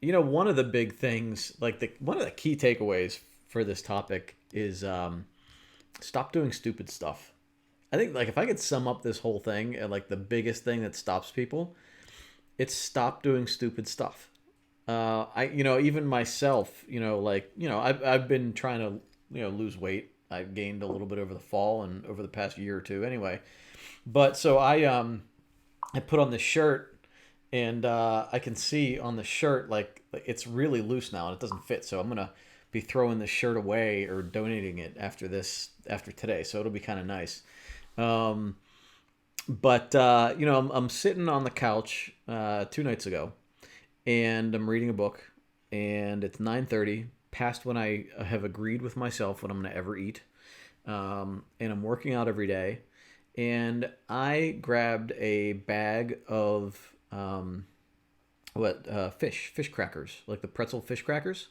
one of the big things, like one of the key takeaways for this topic is stop doing stupid stuff. I think like if I could sum up this whole thing and like the biggest thing that stops people, it's stop doing stupid stuff. Even myself, I've been trying to, lose weight. I've gained a little bit over the fall and over the past year or two anyway. But so I put on this shirt and I can see on the shirt like it's really loose now and it doesn't fit. So I'm gonna be throwing this shirt away or donating it after today. So it'll be kind of nice. Um, but I'm sitting on the couch 2 nights ago, and I'm reading a book, and it's 9:30, past when I have agreed with myself what I'm gonna ever eat. And I'm working out every day, and I grabbed a bag of fish crackers, like the pretzel fish crackers.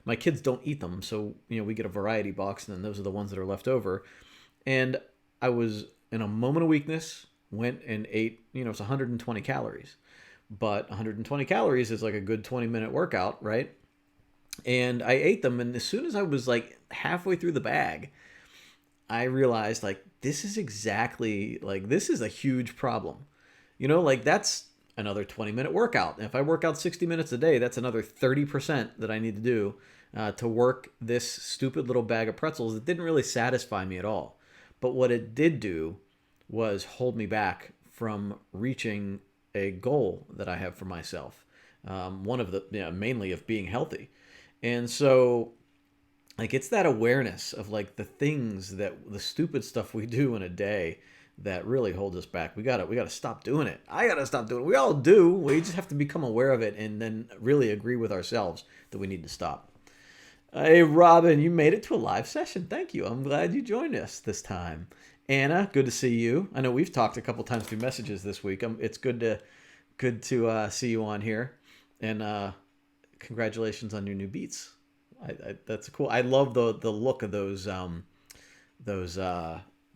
My kids don't eat them, so we get a variety box, and then those are the ones that are left over. And I was in a moment of weakness, went and ate. It's 120 calories, but 120 calories is like a good 20-minute workout, right? And I ate them, and as soon as I was like halfway through the bag, I realized like this is a huge problem. Like that's another 20-minute workout. And if I work out 60 minutes a day, that's another 30% that I need to do to work this stupid little bag of pretzels that didn't really satisfy me at all. But what it did do was hold me back from reaching a goal that I have for myself. One of the, mainly of being healthy. And so like it's that awareness of like the stupid stuff we do in a day that really holds us back. We gotta stop doing it. I gotta stop doing it. We all do. We just have to become aware of it and then really agree with ourselves that we need to stop. Hey Robin, you made it to a live session. Thank you. I'm glad you joined us this time. Anna, good to see you. I know we've talked a couple times through messages this week. It's good to see you on here, and congratulations on your new beats. That's cool. I love the look of those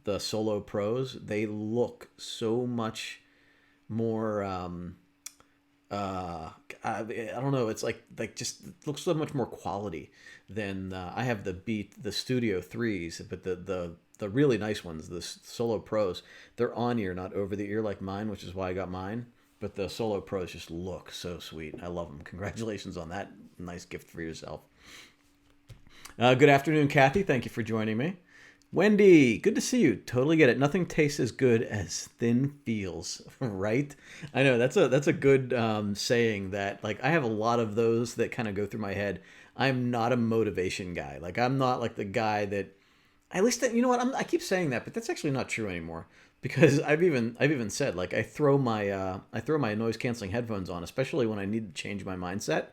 the Solo Pros. They look so much more. I don't know. It's like just it looks so much more quality than I have the Studio Threes, but the really nice ones, the Solo Pros, they're on ear, not over the ear like mine, which is why I got mine. But the Solo Pros just look so sweet. I love them. Congratulations on that nice gift for yourself. Good afternoon, Kathy. Thank you for joining me. Wendy, good to see you. Totally get it. Nothing tastes as good as thin feels, right? I know that's a good saying that like I have a lot of those that kind of go through my head. I'm not a motivation guy. Like I'm not like the guy that at least that you know what I keep saying that, but that's actually not true anymore because I've even said like I throw my noise canceling headphones on, especially when I need to change my mindset,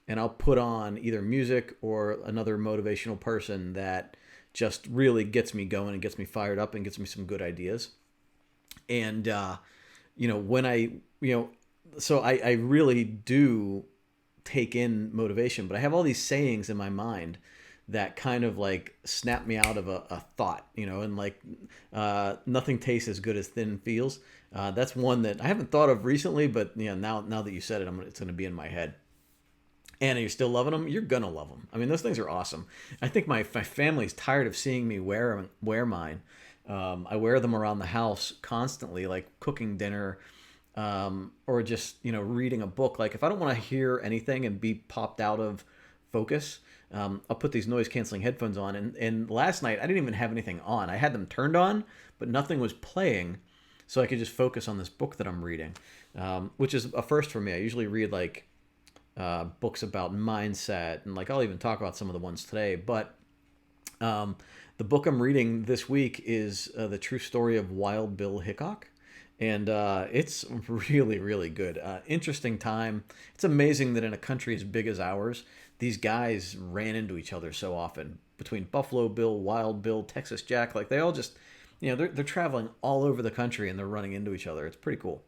and I'll put on either music or another motivational person that just really gets me going and gets me fired up and gets me some good ideas. And when so I really do take in motivation, but I have all these sayings in my mind that kind of like snap me out of a thought, and like nothing tastes as good as thin feels. That's one that I haven't thought of recently, but now that you said it, it's going to be in my head. Anna, you're still loving them? You're gonna love them. I mean, those things are awesome. I think my family's tired of seeing me wear mine. I wear them around the house constantly, like cooking dinner, or just reading a book. Like if I don't want to hear anything and be popped out of focus, I'll put these noise canceling headphones on. And last night I didn't even have anything on. I had them turned on, but nothing was playing, so I could just focus on this book that I'm reading, which is a first for me. I usually read like books about mindset, and like I'll even talk about some of the ones today. But the book I'm reading this week is the true story of Wild Bill Hickok, and it's really really good. Interesting time. It's amazing that in a country as big as ours, these guys ran into each other so often between Buffalo Bill, Wild Bill, Texas Jack. Like they all just they're traveling all over the country and they're running into each other. It's pretty cool.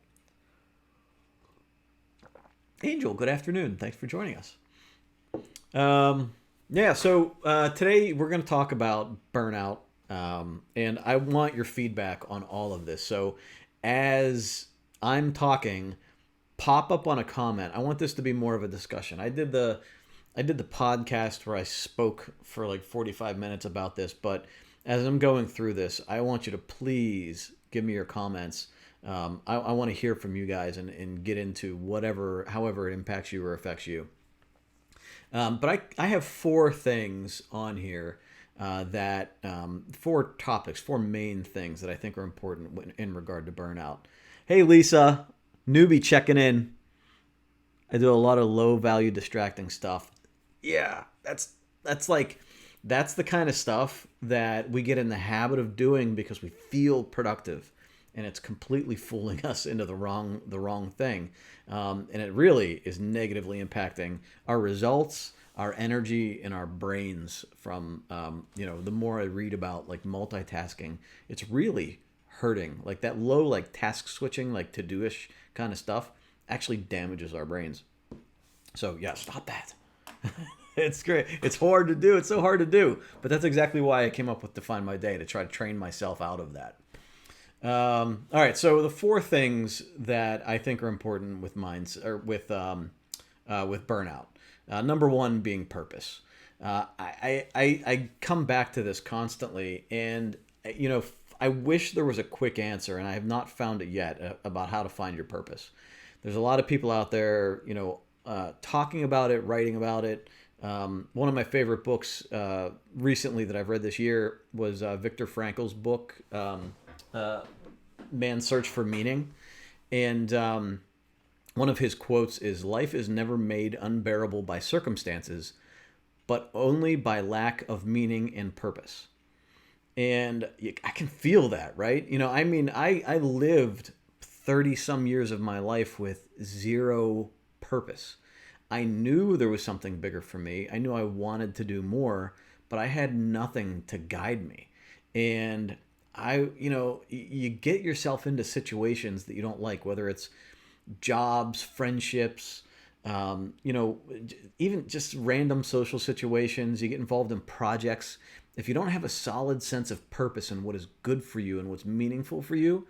Angel, good afternoon. Thanks for joining us. Yeah, so today we're going to talk about burnout, and I want your feedback on all of this. So, as I'm talking, pop up on a comment. I want this to be more of a discussion. I did the podcast where I spoke for like 45 minutes about this, but as I'm going through this, I want you to please give me your comments. I want to hear from you guys and get into however it impacts you or affects you. But I have four things on here four topics, four main things that I think are important in regard to burnout. Hey, Lisa, newbie checking in. I do a lot of low value distracting stuff. Yeah, that's the kind of stuff that we get in the habit of doing because we feel productive, and it's completely fooling us into the wrong thing, and it really is negatively impacting our results, our energy, and our brains. From the more I read about like multitasking, it's really hurting. Like that low like task switching, like to-do-ish kind of stuff actually damages our brains. So yeah, stop that. It's great. It's hard to do. It's so hard to do. But that's exactly why I came up with Define My Day, to try to train myself out of that. All right. So the four things that I think are important with with burnout. Number one being purpose. I come back to this constantly, and I wish there was a quick answer, and I have not found it yet, about how to find your purpose. There's a lot of people out there, talking about it, writing about it. One of my favorite books recently that I've read this year was Viktor Frankl's book, Man's Search for Meaning. And one of his quotes is, "Life is never made unbearable by circumstances, but only by lack of meaning and purpose." And I can feel that, right? I lived 30 some years of my life with zero purpose. I knew there was something bigger for me. I knew I wanted to do more, but I had nothing to guide me. And you get yourself into situations that you don't like, whether it's jobs, friendships, even just random social situations. You get involved in projects. If you don't have a solid sense of purpose and what is good for you and what's meaningful for you,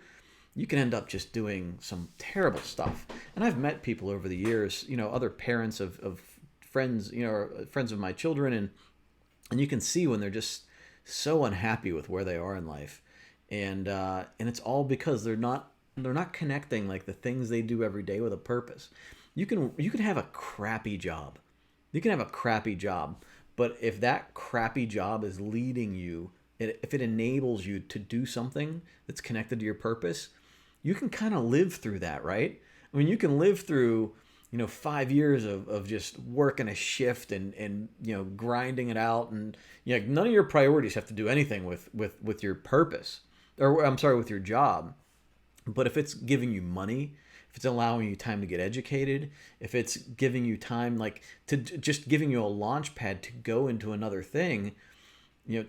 you can end up just doing some terrible stuff. And I've met people over the years, other parents of friends, or friends of my children, and you can see when they're just so unhappy with where they are in life, and it's all because they're not connecting like the things they do every day with a purpose. You can have a crappy job, but if that crappy job is leading you, if it enables you to do something that's connected to your purpose, you can kind of live through that, right? I mean, you can live through, 5 years of just working a shift and grinding it out, and none of your priorities have to do anything with your purpose, or I'm sorry, with your job. But if it's giving you money, if it's allowing you time to get educated, if it's giving you time, like to just giving you a launch pad to go into another thing,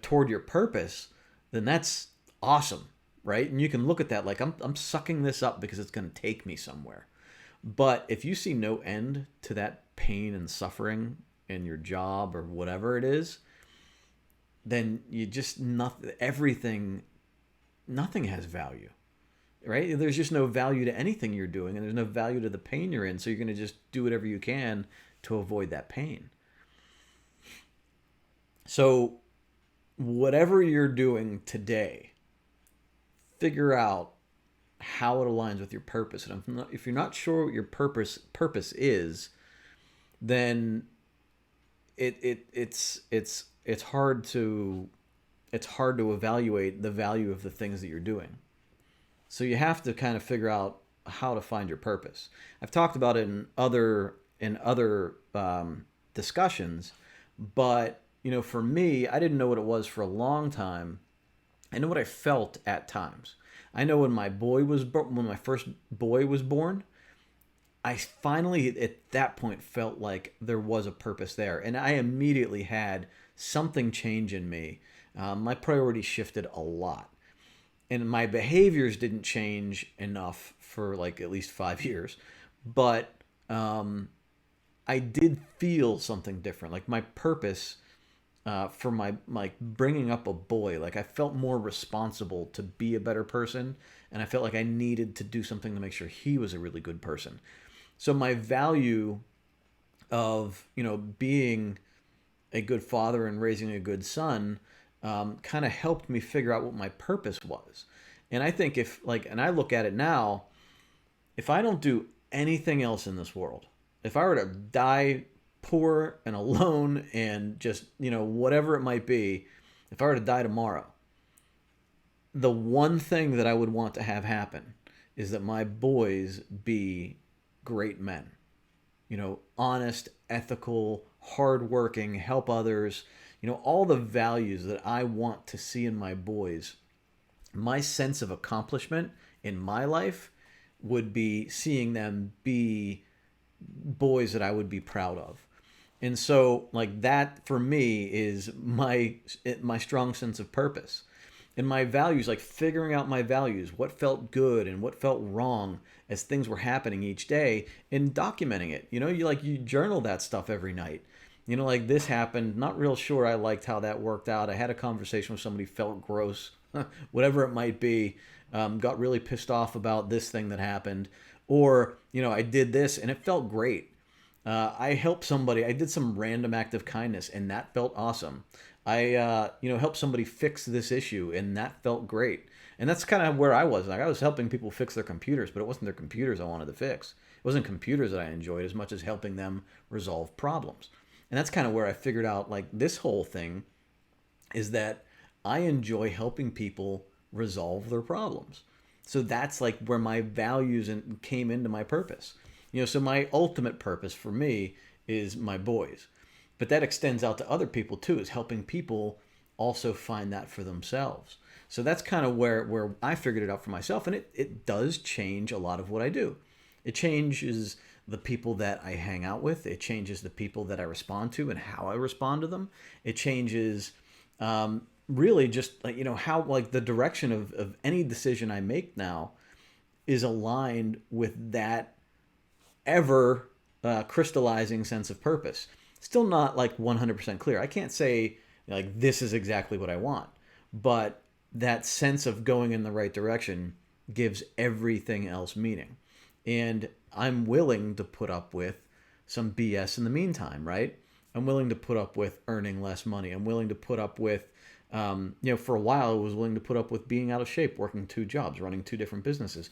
toward your purpose, then that's awesome, right? And you can look at that like I'm sucking this up because it's going to take me somewhere. But if you see no end to that pain and suffering in your job or whatever it is, then nothing has value, right? There's just no value to anything you're doing, and there's no value to the pain you're in. So you're going to just do whatever you can to avoid that pain. So whatever you're doing today, figure out how it aligns with your purpose. And if you're not sure what your purpose is, then it's hard to evaluate the value of the things that you're doing. So you have to kind of figure out how to find your purpose. I've talked about it in other discussions, but for me, I didn't know what it was for a long time. I know what I felt at times. I know when my first boy was born, I finally at that point felt like there was a purpose there, and I immediately had something change in me. My priorities shifted a lot, and my behaviors didn't change enough for like at least 5 years, but I did feel something different. Like my purpose for my bringing up a boy, like I felt more responsible to be a better person, and I felt like I needed to do something to make sure he was a really good person. So my value of, being a good father and raising a good son kind of helped me figure out what my purpose was. And I think and I look at it now, if I don't do anything else in this world, if I were to die poor and alone and just, whatever it might be, if I were to die tomorrow, the one thing that I would want to have happen is that my boys be great men, honest, ethical, hardworking, help others, all the values that I want to see in my boys. My sense of accomplishment in my life would be seeing them be boys that I would be proud of. And so like that for me is my strong sense of purpose. And my values, like figuring out my values, what felt good and what felt wrong as things were happening each day, and documenting it. You journal that stuff every night. Like this happened, not real sure I liked how that worked out. I had a conversation with somebody, felt gross, whatever it might be, got really pissed off about this thing that happened. Or, I did this and it felt great. I helped somebody, I did some random act of kindness and that felt awesome. I, helped somebody fix this issue and that felt great. And that's kind of where I was. Like I was helping people fix their computers, but it wasn't their computers I wanted to fix. It wasn't computers that I enjoyed as much as helping them resolve problems. And that's kind of where I figured out like this whole thing is that I enjoy helping people resolve their problems. So that's like where my values came into my purpose. So my ultimate purpose for me is my boys. But that extends out to other people too, is helping people also find that for themselves. So that's kind of where I figured it out for myself. And it does change a lot of what I do. It changes the people that I hang out with. It changes the people that I respond to and how I respond to them. It changes really just like, how like the direction of any decision I make now is aligned with that ever crystallizing sense of purpose. Still not like 100% clear. I can't say like this is exactly what I want, but that sense of going in the right direction gives everything else meaning. And I'm willing to put up with some BS in the meantime, right? I'm willing to put up with earning less money. I'm willing to put up with, for a while I was willing to put up with being out of shape, working 2 jobs, running 2 different businesses.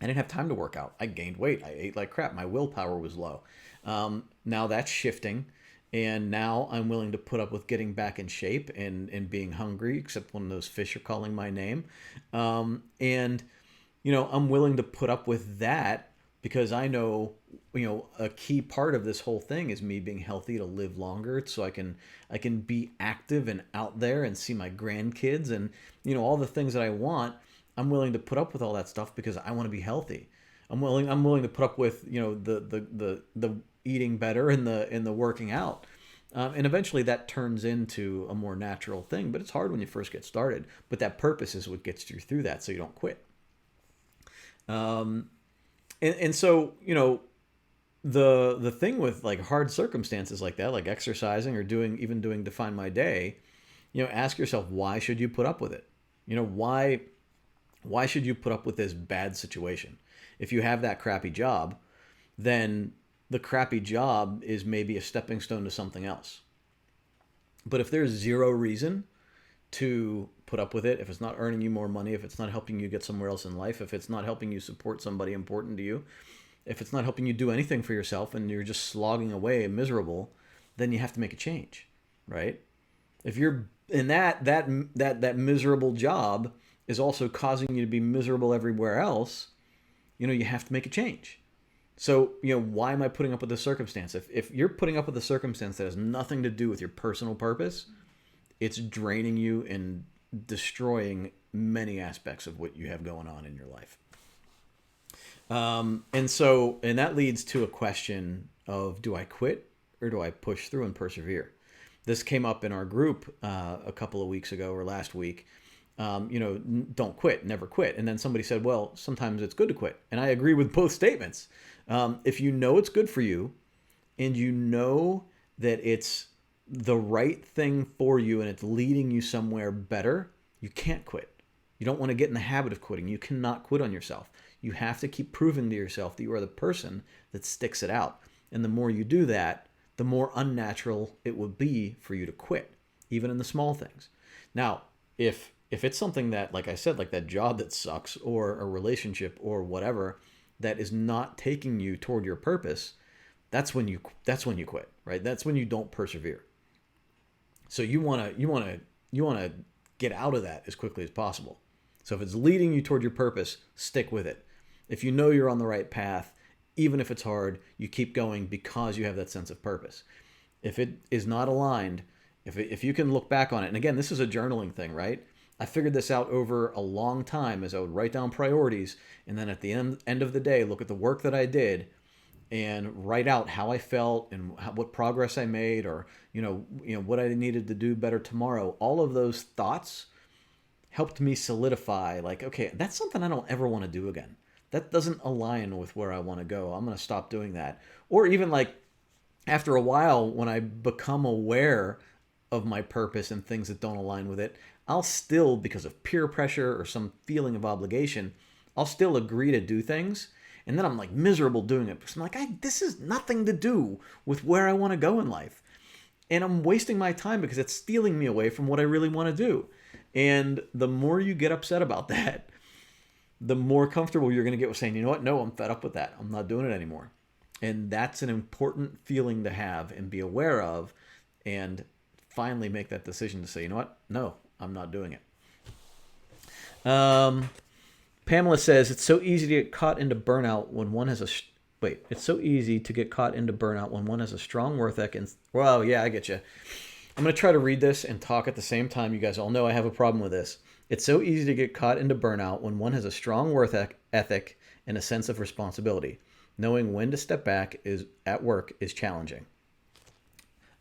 I didn't have time to work out. I gained weight. I ate like crap. My willpower was low. Now that's shifting. And now I'm willing to put up with getting back in shape and being hungry, except when those fish are calling my name. And I'm willing to put up with that because I know, a key part of this whole thing is me being healthy to live longer so I can be active and out there and see my grandkids and, all the things that I want. I'm willing to put up with all that stuff because I want to be healthy. I'm willing to put up with, the eating better and the working out. And eventually that turns into a more natural thing, but it's hard when you first get started. But that purpose is what gets you through that, so you don't quit. And so, the thing with like hard circumstances like that, like exercising or doing Define My Day, ask yourself, why should you put up with it? Why should you put up with this bad situation? If you have that crappy job, then the crappy job is maybe a stepping stone to something else. But if there's zero reason to put up with it, if it's not earning you more money, if it's not helping you get somewhere else in life, if it's not helping you support somebody important to you, if it's not helping you do anything for yourself and you're just slogging away and miserable, then you have to make a change, right? If you're in that miserable job is also causing you to be miserable everywhere else, you have to make a change. So, why am I putting up with this circumstance? If you're putting up with a circumstance that has nothing to do with your personal purpose, it's draining you and destroying many aspects of what you have going on in your life. And that leads to a question of, do I quit or do I push through and persevere? This came up in our group a couple of weeks ago or last week. Don't quit, never quit. And then somebody said, well, sometimes it's good to quit. And I agree with both statements. If you know it's good for you and you know that it's the right thing for you and it's leading you somewhere better, you can't quit. You don't want to get in the habit of quitting. You cannot quit on yourself. You have to keep proving to yourself that you are the person that sticks it out. And the more you do that, the more unnatural it will be for you to quit, even in the small things. Now, if it's something that, like I said, like that job that sucks, or a relationship or whatever that is not taking you toward your purpose, that's when you quit, right? That's when you don't persevere. So you want to get out of that as quickly as possible. So if it's leading you toward your purpose, stick with it. If you know you're on the right path, even if it's hard, you keep going because you have that sense of purpose. If it is not aligned, if you can look back on it, and again, this is a journaling thing, right? I figured this out over a long time as I would write down priorities, and then at the end of the day, look at the work that I did and write out how I felt and what progress I made, or what I needed to do better tomorrow. All of those thoughts helped me solidify, like, okay, that's something I don't ever want to do again. That doesn't align with where I want to go. I'm going to stop doing that. Or even like after a while, when I become aware of my purpose and things that don't align with it, I'll still, because of peer pressure or some feeling of obligation, I'll still agree to do things. And then I'm like miserable doing it because I'm like, this is nothing to do with where I want to go in life. And I'm wasting my time because it's stealing me away from what I really want to do. And the more you get upset about that, the more comfortable you're going to get with saying, you know what? No, I'm fed up with that. I'm not doing it anymore. And that's an important feeling to have and be aware of, and finally make that decision to say, you know what? No, I'm not doing it. Pamela says it's so easy to get caught into burnout when one has a it's so easy to get caught into burnout when one has a strong work ethic. And well, yeah, I get you. I'm going to try to read this and talk at the same time. You guys all know I have a problem with this. It's so easy to get caught into burnout when one has a strong work ethic and a sense of responsibility. Knowing when to step back is at work is challenging.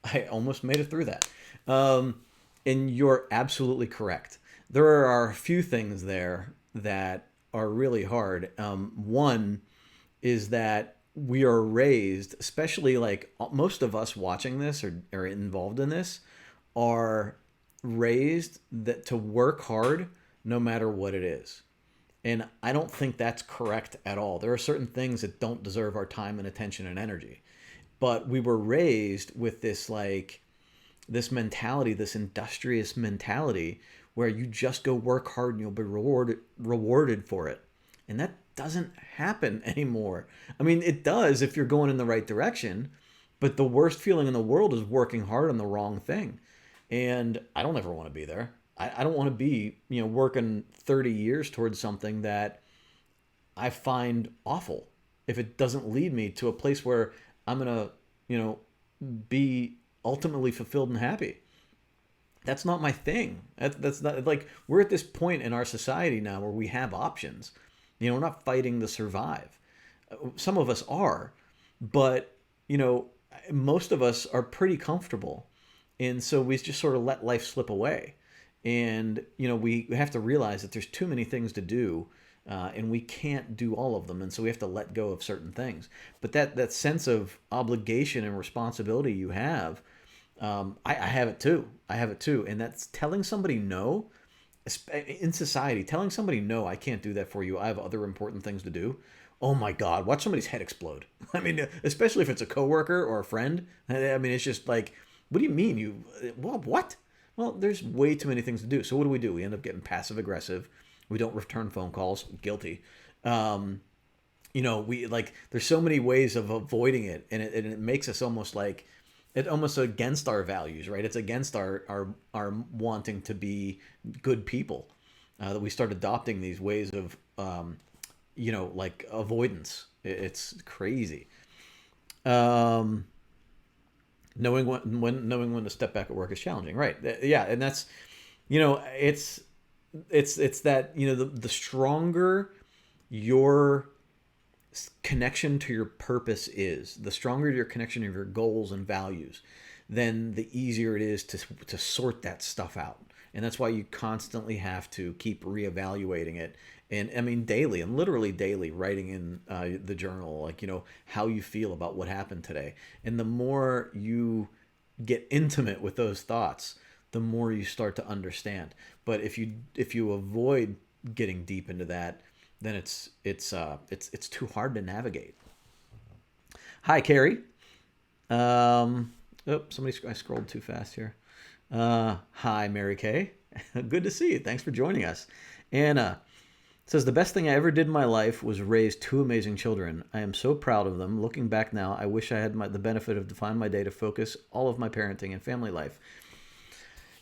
I almost made it through that. And you're absolutely correct. There are a few things there that are really hard. One is that we are raised, especially like most of us watching this or are involved in this, are raised that to work hard no matter what it is. And I don't think that's correct at all. There are certain things that don't deserve our time and attention and energy. But we were raised with this mentality, this industrious mentality where you just go work hard and you'll be rewarded for it. And that doesn't happen anymore. I mean, it does if you're going in the right direction, but the worst feeling in the world is working hard on the wrong thing. And I don't ever want to be there. I don't want to be, working 30 years towards something that I find awful if it doesn't lead me to a place where I'm going to, be ultimately fulfilled and happy. That's not my thing. That's not, like, we're at this point in our society now where we have options. We're not fighting to survive. Some of us are, but, most of us are pretty comfortable. And so we just sort of let life slip away. And, we have to realize that there's too many things to do, and we can't do all of them. And so we have to let go of certain things. But that sense of obligation and responsibility you have, I have it too. I have it too. And that's telling somebody no in society, telling somebody, no, I can't do that for you. I have other important things to do. Oh my God, watch somebody's head explode. I mean, especially if it's a coworker or a friend. I mean, it's just like, what do you mean? What? Well, there's way too many things to do. So what do? We end up getting passive aggressive. We don't return phone calls. Guilty. There's so many ways of avoiding it. And it makes us almost like, it's almost against our values, right? It's against our wanting to be good people, that we start adopting these ways of, like avoidance. It's crazy. Knowing when to step back at work is challenging, right? Yeah, and that's, it's that, the stronger your connection to your purpose is, the stronger your connection of your goals and values, then the easier it is to sort that stuff out. And that's why you constantly have to keep reevaluating it. And I mean, daily and literally daily, writing in the journal, like, how you feel about what happened today. And the more you get intimate with those thoughts, the more you start to understand. But if you avoid getting deep into that, then it's too hard to navigate. Hi, Carrie. Somebody I scrolled too fast here. Hi, Mary Kay. Good to see you. Thanks for joining us. Anna says the best thing I ever did in my life was raise two amazing children. I am so proud of them. Looking back now, I wish I had the benefit of defining my day to focus all of my parenting and family life.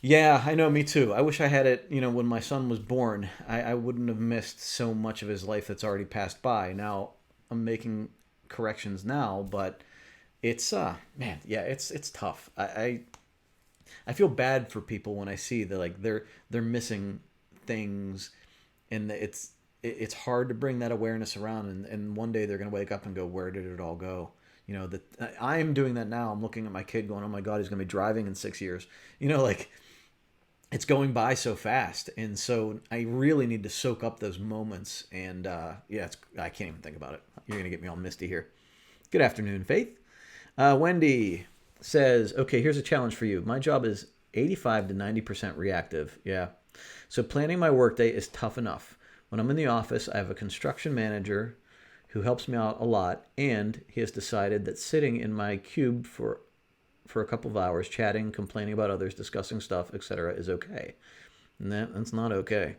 Yeah, I know, me too. I wish I had it, when my son was born. I wouldn't have missed so much of his life that's already passed by. Now, I'm making corrections now, but it's man, yeah, it's tough. I feel bad for people when I see that like they're missing things, and it's hard to bring that awareness around, and one day they're gonna wake up and go, where did it all go? That I'm doing that now. I'm looking at my kid going, oh my God, he's gonna be driving in 6 years. Like it's going by so fast, and so I really need to soak up those moments. And yeah, I can't even think about it. You're gonna get me all misty here. Good afternoon, Faith. Wendy says, okay, here's a challenge for you. My job is 85 to 90% reactive. Yeah. So planning my workday is tough enough. When I'm in the office, I have a construction manager who helps me out a lot, and he has decided that sitting in my cube for a couple of hours, chatting, complaining about others, discussing stuff, etc., is okay. And that's not okay.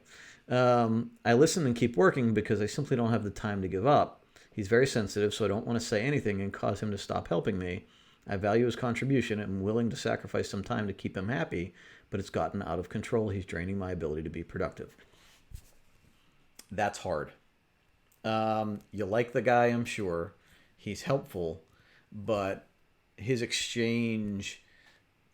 I listen and keep working because I simply don't have the time to give up. He's very sensitive, so I don't want to say anything and cause him to stop helping me. I value his contribution and am willing to sacrifice some time to keep him happy, but it's gotten out of control. He's draining my ability to be productive. That's hard. You like the guy, I'm sure. He's helpful, but his exchange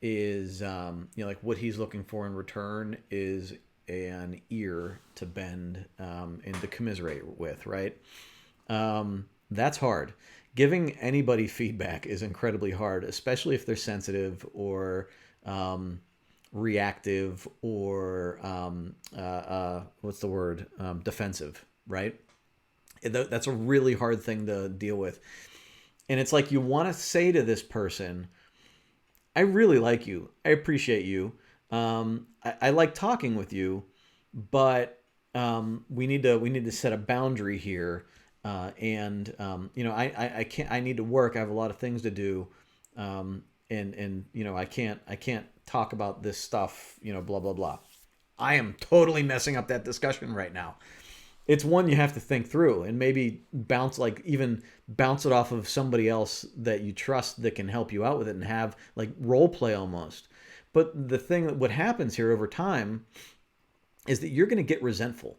is, like what he's looking for in return is an ear to bend and to commiserate with, right? That's hard. Giving anybody feedback is incredibly hard, especially if they're sensitive or reactive or what's the word? Defensive, right? That's a really hard thing to deal with. And it's like you want to say to this person, I really like you. I appreciate you. I like talking with you, but we need to set a boundary here. I can't. I need to work. I have a lot of things to do, I can't talk about this stuff. Blah blah blah. I am totally messing up that discussion right now. It's one you have to think through and maybe even bounce it off of somebody else that you trust that can help you out with it and have like role play almost. But the thing that what happens here over time is that you're going to get resentful.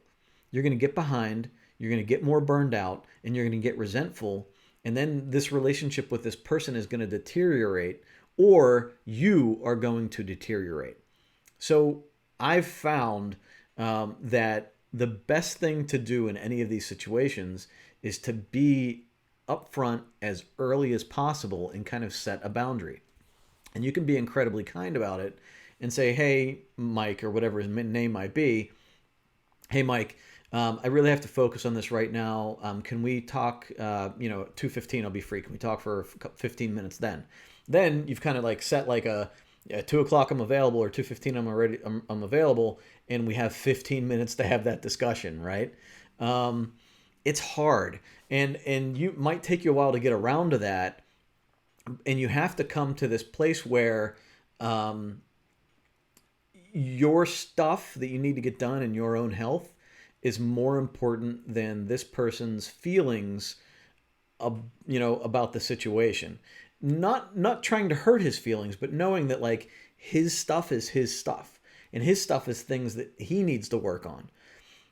You're going to get behind, you're going to get more burned out, and you're going to get resentful. And then this relationship with this person is going to deteriorate, or you are going to deteriorate. So I've found that the best thing to do in any of these situations is to be upfront as early as possible and kind of set a boundary. And you can be incredibly kind about it and say, hey, Mike, or whatever his name might be, hey, Mike, I really have to focus on this right now. Can we talk, 2:15 I'll be free. Can we talk for 15 minutes then? Then you've kind of like set like at 2 o'clock I'm available, or 2:15 I'm available, and we have 15 minutes to have that discussion, right? It's hard, and you might take you a while to get around to that, and you have to come to this place where your stuff that you need to get done in your own health is more important than this person's feelings, about the situation. Not trying to hurt his feelings, but knowing that like his stuff is his stuff, and his stuff is things that he needs to work on.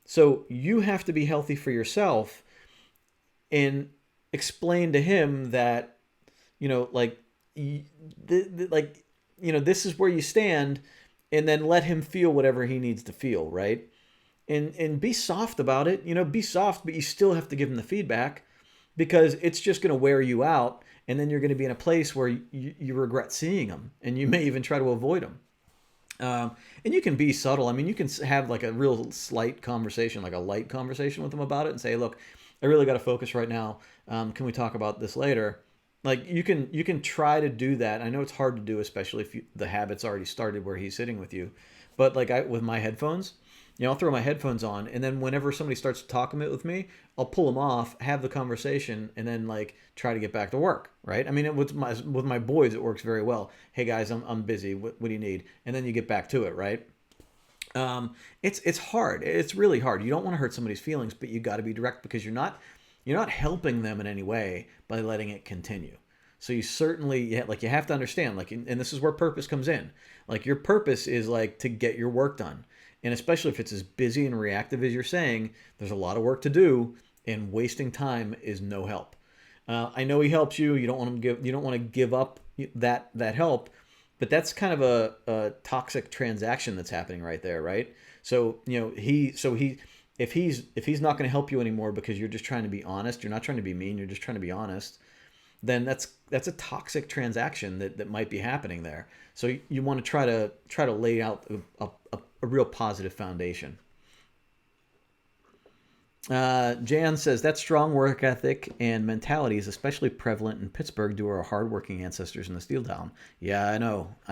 So you have to be healthy for yourself and explain to him that, this is where you stand, and then let him feel whatever he needs to feel, right? And be soft about it. Be soft, but you still have to give him the feedback, because it's just going to wear you out, and then you're going to be in a place where you regret seeing him, and you may even try to avoid him. And you can be subtle. I mean, you can have like a real slight conversation, like a light conversation with him about it, and say, look, I really got to focus right now. Can we talk about this later? Like you can try to do that. I know it's hard to do, especially if the habit's already started where he's sitting with you. But like with my headphones, I'll throw my headphones on, and then whenever somebody starts talking with me, I'll pull them off, have the conversation, and then like try to get back to work. Right? I mean, with my boys, it works very well. Hey guys, I'm busy. What do you need? And then you get back to it. Right? It's hard. It's really hard. You don't want to hurt somebody's feelings, but you got to be direct because you're not helping them in any way by letting it continue. So you certainly like you have to understand like and this is where purpose comes in. Like your purpose is like to get your work done. And especially if it's as busy and reactive as you're saying, there's a lot of work to do and wasting time is no help. I know he helps you. You don't want to give up that help, but that's kind of a toxic transaction that's happening right there, right? So if he's not going to help you anymore because you're just trying to be honest, you're not trying to be mean, you're just trying to be honest, then that's a toxic transaction that might be happening there. So you want to try to lay out a real positive foundation. Jan says that strong work ethic and mentality is especially prevalent in Pittsburgh due to our hardworking ancestors in the steel town. Yeah, I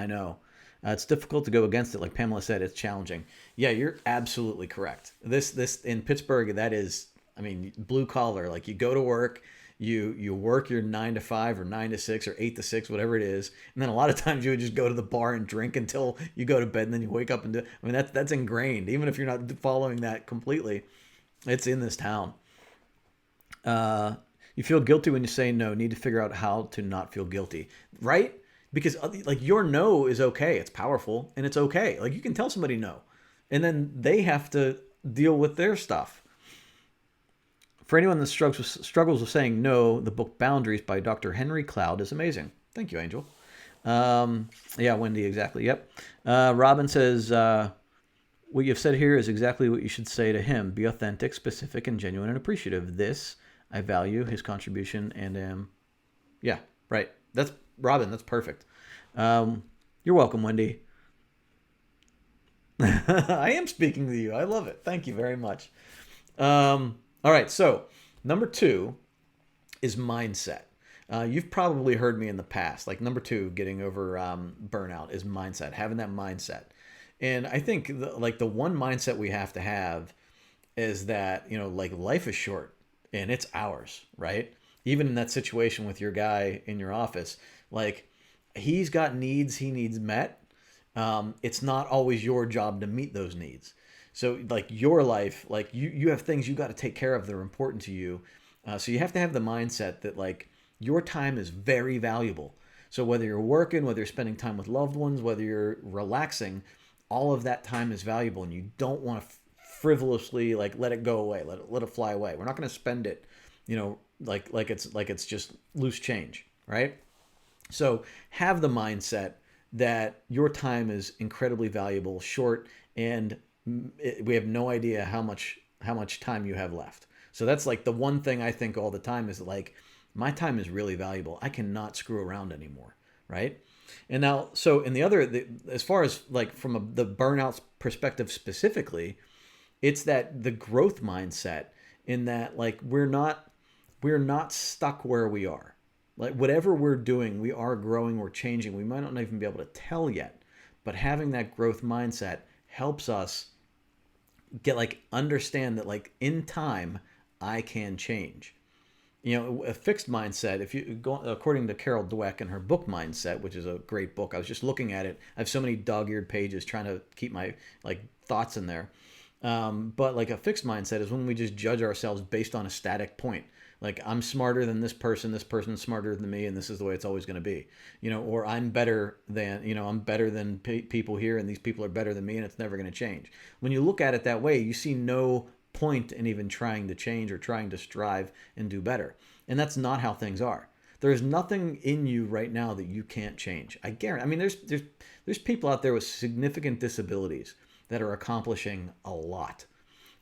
know. It's difficult to go against it. Like Pamela said, it's challenging. Yeah, you're absolutely correct. This in Pittsburgh, that is, I mean, blue collar. Like you go to work, you work your 9 to 5 or 9 to 6 or 8 to 6, whatever it is, and then a lot of times you would just go to the bar and drink until you go to bed, and then you wake up and do. I mean, that's ingrained. Even if you're not following that completely, it's in this town. You feel guilty when you say no. Need to figure out how to not feel guilty, right? Because like your no is okay. It's powerful and it's okay. Like you can tell somebody no, and then they have to deal with their stuff. For anyone that struggles with saying no, the book Boundaries by Dr. Henry Cloud is amazing. Thank you, Angel. Yeah, Wendy, exactly. Yep. Robin says, what you've said here is exactly what you should say to him. Be authentic, specific, and genuine and appreciative. This, I value his contribution and am. Yeah, right. That's Robin. That's perfect. You're welcome, Wendy. I am speaking to you. I love it. Thank you very much. All right. So, number 2 is mindset. You've probably heard me in the past. Like number 2, getting over burnout is mindset, having that mindset. And I think the one mindset we have to have is that, like life is short and it's ours, right? Even in that situation with your guy in your office, like he's got needs he needs met. It's not always your job to meet those needs. So like your life, like you have things you got to take care of that are important to you. So you have to have the mindset that like your time is very valuable. So whether you're working, whether you're spending time with loved ones, whether you're relaxing, all of that time is valuable, and you don't want to frivolously like let it go away, let it fly away. We're not going to spend it, like it's just loose change, right? So have the mindset that your time is incredibly valuable, short, and we have no idea how much time you have left. So that's like the one thing I think all the time is like my time is really valuable. I cannot screw around anymore, right? And now, so in as far as like from the burnout perspective specifically, it's that the growth mindset in that like we're not stuck where we are. Like whatever we're doing, we are growing, we're changing. We might not even be able to tell yet, but having that growth mindset helps us understand that like in time I can change. A fixed mindset, if you go according to Carol Dweck and her book Mindset, which is a great book. I was just looking at it. I have so many dog-eared pages trying to keep my like thoughts in there. But like a fixed mindset is when we just judge ourselves based on a static point. Like I'm smarter than this person's smarter than me, and this is the way it's always going to be. Or I'm better than people here, and these people are better than me, and it's never going to change. When you look at it that way, you see no point in even trying to change or trying to strive and do better. And that's not how things are. There's nothing in you right now that you can't change. I guarantee. I mean, there's people out there with significant disabilities that are accomplishing a lot.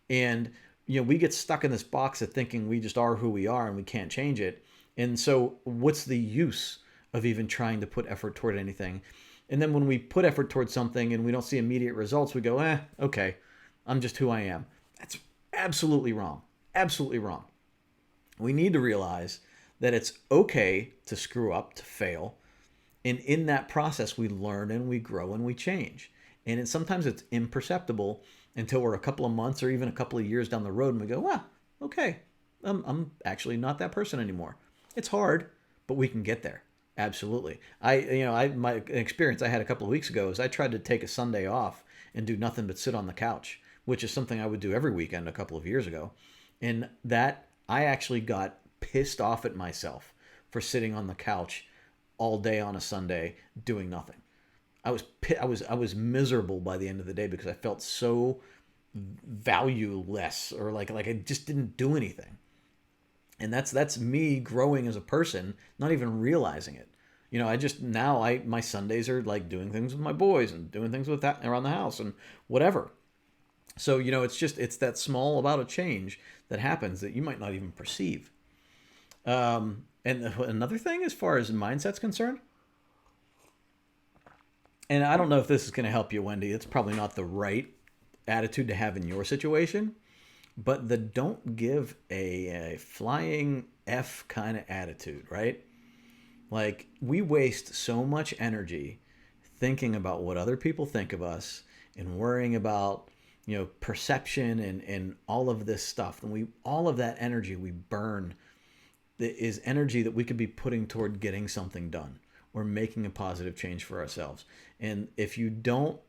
And we get stuck in this box of thinking we just are who we are and we can't change it. And so what's the use of even trying to put effort toward anything? And then when we put effort towards something and we don't see immediate results, we go, okay, I'm just who I am. That's absolutely wrong. Absolutely wrong. We need to realize that it's okay to screw up, to fail. And in that process, we learn and we grow and we change. And sometimes it's imperceptible, until we're a couple of months or even a couple of years down the road and we go, well, okay, I'm actually not that person anymore. It's hard, but we can get there. Absolutely. My experience I had a couple of weeks ago is I tried to take a Sunday off and do nothing but sit on the couch, which is something I would do every weekend a couple of years ago. And that I actually got pissed off at myself for sitting on the couch all day on a Sunday doing nothing. I was miserable by the end of the day because I felt so valueless, or like I just didn't do anything. And that's me growing as a person, not even realizing it. I just now I my Sundays are like doing things with my boys and doing things with that around the house and whatever. So it's that small amount of change that happens that you might not even perceive. And another thing, as far as mindset's concerned, and I don't know if this is going to help you, Wendy. It's probably not the right attitude to have in your situation, but the don't give a flying F kind of attitude, right? Like, we waste so much energy thinking about what other people think of us and worrying about, perception and all of this stuff. And all of that energy we burn is energy that we could be putting toward getting something done or making a positive change for ourselves. And if you don't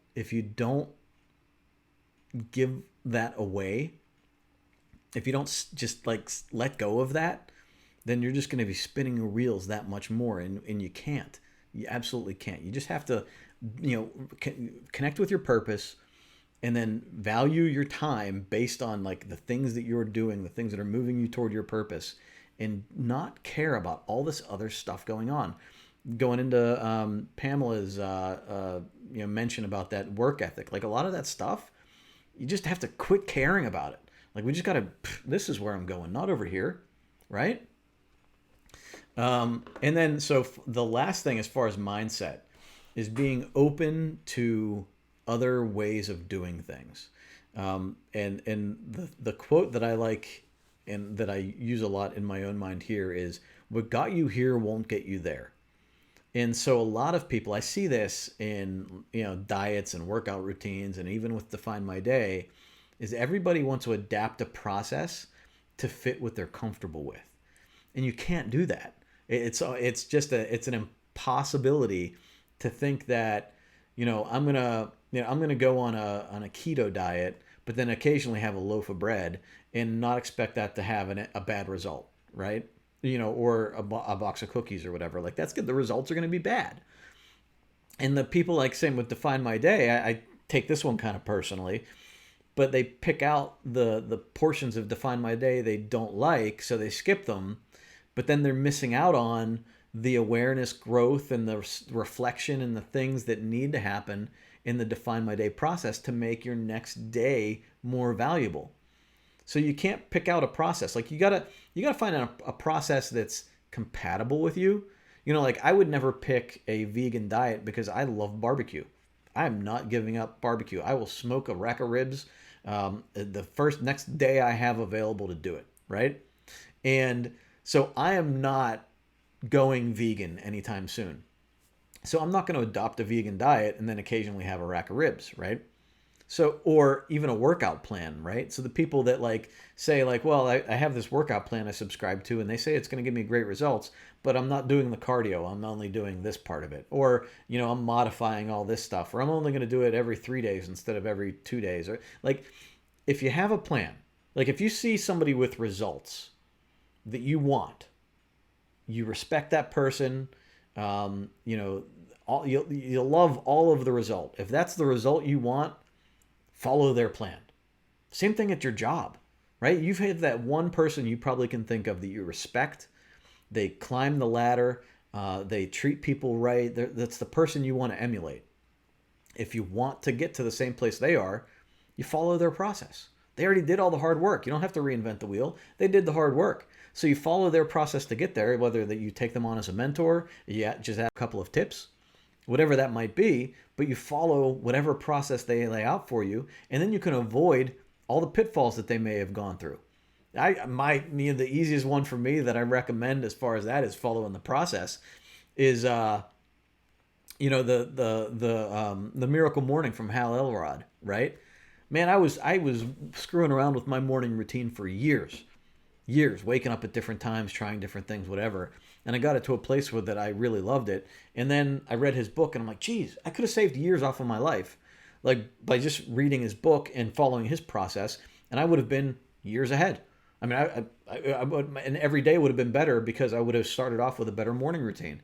give that away, if you don't just like let go of that, then you're just going to be spinning your wheels that much more, and you can't. You absolutely can't. You just have to, connect with your purpose, and then value your time based on like the things that you're doing, the things that are moving you toward your purpose, and not care about all this other stuff going on. Going into Pamela's mention about that work ethic, like a lot of that stuff, you just have to quit caring about it. Like, we just gotta, this is where I'm going, not over here, right? And then the last thing as far as mindset is being open to other ways of doing things. And the quote that I like and that I use a lot in my own mind here is, what got you here won't get you there. And so a lot of people, I see this in, diets and workout routines, and even with Define My Day, is everybody wants to adapt a process to fit what they're comfortable with. And you can't do that. It's an impossibility to think that, I'm gonna go on a keto diet, but then occasionally have a loaf of bread and not expect that to have a bad result, right? Or a box of cookies or whatever. Like, that's good. The results are going to be bad. And the people, like, same with Define My Day, I take this one kind of personally, but they pick out the portions of Define My Day they don't like, so they skip them, but then they're missing out on the awareness, growth, and the reflection and the things that need to happen in the Define My Day process to make your next day more valuable. So you can't pick out a process. Like, you gotta find a process that's compatible with you. Like, I would never pick a vegan diet because I love barbecue. I'm not giving up barbecue. I will smoke a rack of ribs the next day I have available to do it, right? And so I am not going vegan anytime soon. So I'm not going to adopt a vegan diet and then occasionally have a rack of ribs, right? So, or even a workout plan, right? So the people that say well, I have this workout plan I subscribe to, and they say it's going to give me great results, but I'm not doing the cardio. I'm only doing this part of it. Or, I'm modifying all this stuff, or I'm only going to do it every 3 days instead of every 2 days. Or like, if you have a plan, like if you see somebody with results that you want, you respect that person, you'll love all of the result. If that's the result you want, follow their plan. Same thing at your job, right? You've had that one person you probably can think of that you respect. They climb the ladder. They treat people right. That's the person you want to emulate. If you want to get to the same place they are, you follow their process. They already did all the hard work. You don't have to reinvent the wheel. They did the hard work. So you follow their process to get there, whether that you take them on as a mentor, you just add a couple of tips, whatever that might be, but you follow whatever process they lay out for you, and then you can avoid all the pitfalls that they may have gone through. The easiest one for me that I recommend as far as that is following the process is the Miracle Morning from Hal Elrod, right? Man, I was screwing around with my morning routine for years, waking up at different times, trying different things, whatever. And I got it to a place where that I really loved it. And then I read his book, and I'm like, geez, I could have saved years off of my life, like by just reading his book and following his process, and I would have been years ahead. I mean, I would, and every day would have been better because I would have started off with a better morning routine.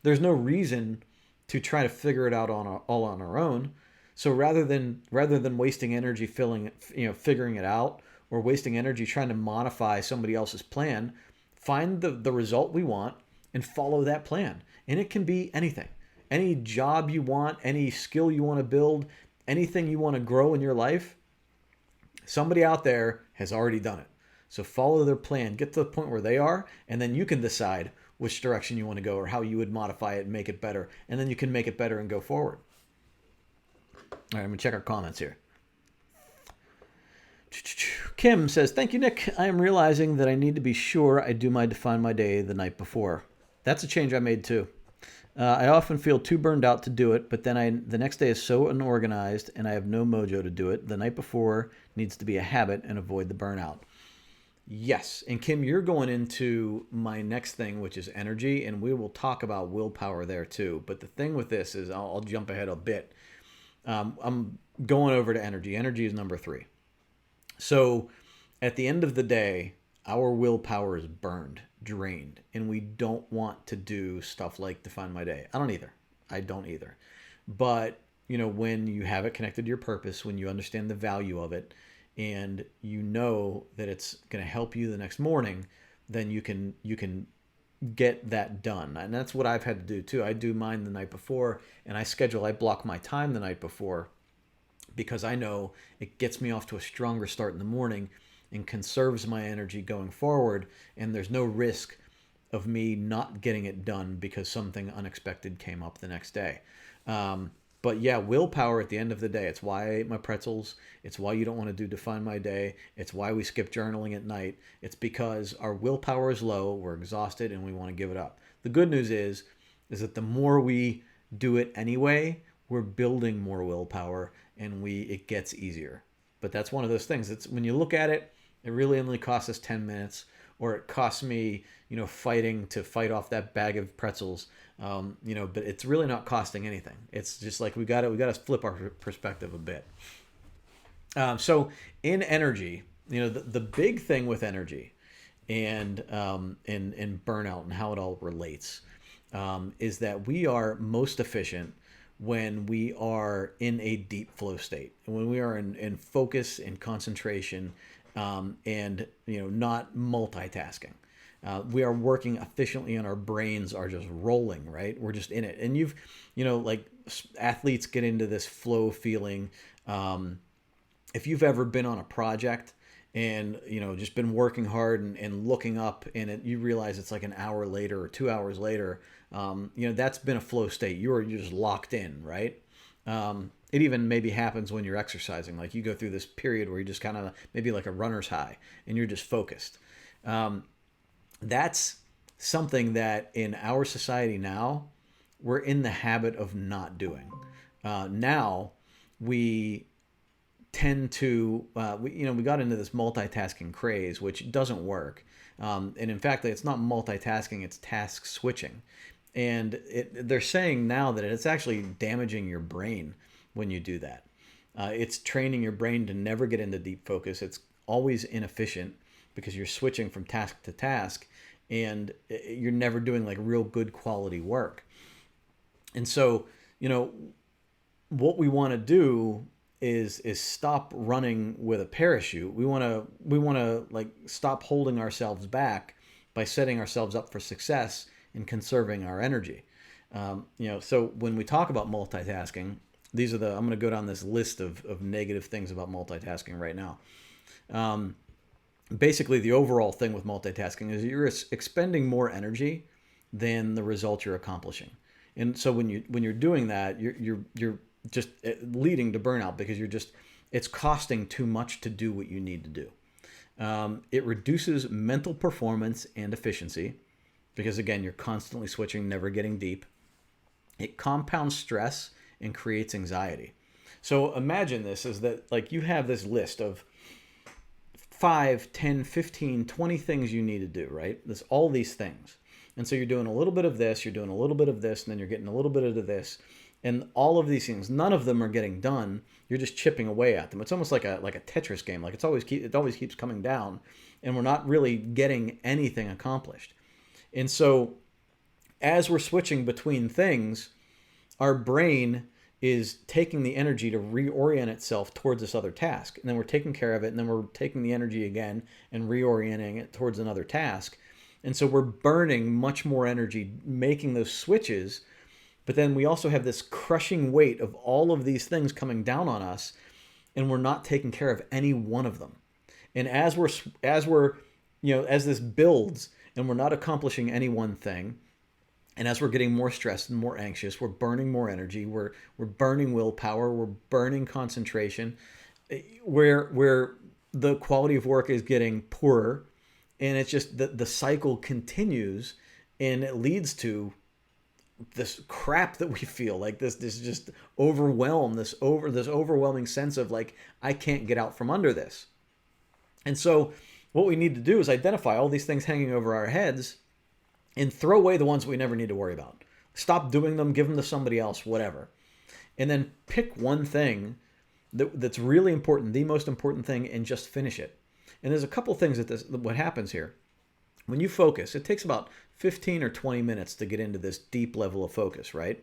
There's no reason to try to figure it out all on our own. So rather than wasting energy figuring it out, or wasting energy trying to modify somebody else's plan, find the result we want and follow that plan. And it can be anything. Any job you want, any skill you want to build, anything you want to grow in your life, somebody out there has already done it. So follow their plan, get to the point where they are, and then you can decide which direction you want to go or how you would modify it and make it better. And then you can make it better and go forward. All right, I'm going to check our comments here. Kim says, thank you, Nick. I am realizing that I need to be sure I do my define my day the night before. That's a change I made too. I often feel too burned out to do it, but then the next day is so unorganized and I have no mojo to do it. The night before needs to be a habit and avoid the burnout. Yes. And Kim, you're going into my next thing, which is energy, and we will talk about willpower there too. But the thing with this is I'll jump ahead a bit. I'm going over to energy. Energy is number 3. So at the end of the day, our willpower is burned, drained, and we don't want to do stuff like define my day. I don't either. But, when you have it connected to your purpose, when you understand the value of it, and you know that it's going to help you the next morning, then you can get that done. And that's what I've had to do too. I do mine the night before, and I block my time the night before, because I know it gets me off to a stronger start in the morning and conserves my energy going forward. And there's no risk of me not getting it done because something unexpected came up the next day. But yeah, willpower at the end of the day. It's why I ate my pretzels. It's why you don't want to do define my day. It's why we skip journaling at night. It's because our willpower is low, we're exhausted, and we want to give it up. The good news is that the more we do it anyway, we're building more willpower, and it gets easier. But that's one of those things. It's when you look at it, it really only costs us 10 minutes, or it costs me, fighting to fight off that bag of pretzels. But it's really not costing anything. It's just like we got to flip our perspective a bit. So in energy, the big thing with energy and burnout and how it all relates is that we are most efficient when we are in a deep flow state, and when we are in focus and concentration, and not multitasking. We are working efficiently and our brains are just rolling, right? We're just in it. And like athletes get into this flow feeling. If you've ever been on a project and, just been working hard and looking up, and you realize it's like an hour later or 2 hours later, that's been a flow state. You're just locked in, right? It even maybe happens when you're exercising. Like you go through this period where you just kind of maybe like a runner's high and you're just focused. That's something that in our society now, we're in the habit of not doing. Now we tend to, we got into this multitasking craze, which doesn't work. And in fact, it's not multitasking, it's task switching. And they're saying now that it's actually damaging your brain when you do that. It's training your brain to never get into deep focus. It's always inefficient because you're switching from task to task, and you're never doing like real good quality work. And so, what we want to do is stop running with a parachute. We want to like stop holding ourselves back by setting ourselves up for success and conserving our energy. So when we talk about multitasking, I'm going to go down this list of negative things about multitasking right now. Basically, the overall thing with multitasking is you're expending more energy than the result you're accomplishing. And so when you're doing that, you're just leading to burnout because it's costing too much to do what you need to do. It reduces mental performance and efficiency because, again, you're constantly switching, never getting deep. It compounds stress and creates anxiety. So imagine this is that like you have this list of 5, 10, 15, 20 things you need to do, right? There's all these things. And so you're doing a little bit of this, you're doing a little bit of this, and then you're getting a little bit of this. And all of these things, none of them are getting done. You're just chipping away at them. It's almost like a Tetris game. Like it always keeps coming down, and we're not really getting anything accomplished. And so as we're switching between things, our brain is taking the energy to reorient itself towards this other task. And then we're taking care of it. And then we're taking the energy again and reorienting it towards another task. And so we're burning much more energy making those switches. But then we also have this crushing weight of all of these things coming down on us. And we're not taking care of any one of them. And as this builds and we're not accomplishing any one thing, and as we're getting more stressed and more anxious, we're burning more energy. We're burning willpower. We're burning concentration. Where the quality of work is getting poorer, and it's just the cycle continues, and it leads to this crap that we feel like this just overwhelm this overwhelming sense of like I can't get out from under this. And so what we need to do is identify all these things hanging over our heads and throw away the ones we never need to worry about. Stop doing them, give them to somebody else, whatever. And then pick one thing that's really important, the most important thing, and just finish it. And there's a couple things what happens here. When you focus, it takes about 15 or 20 minutes to get into this deep level of focus, right?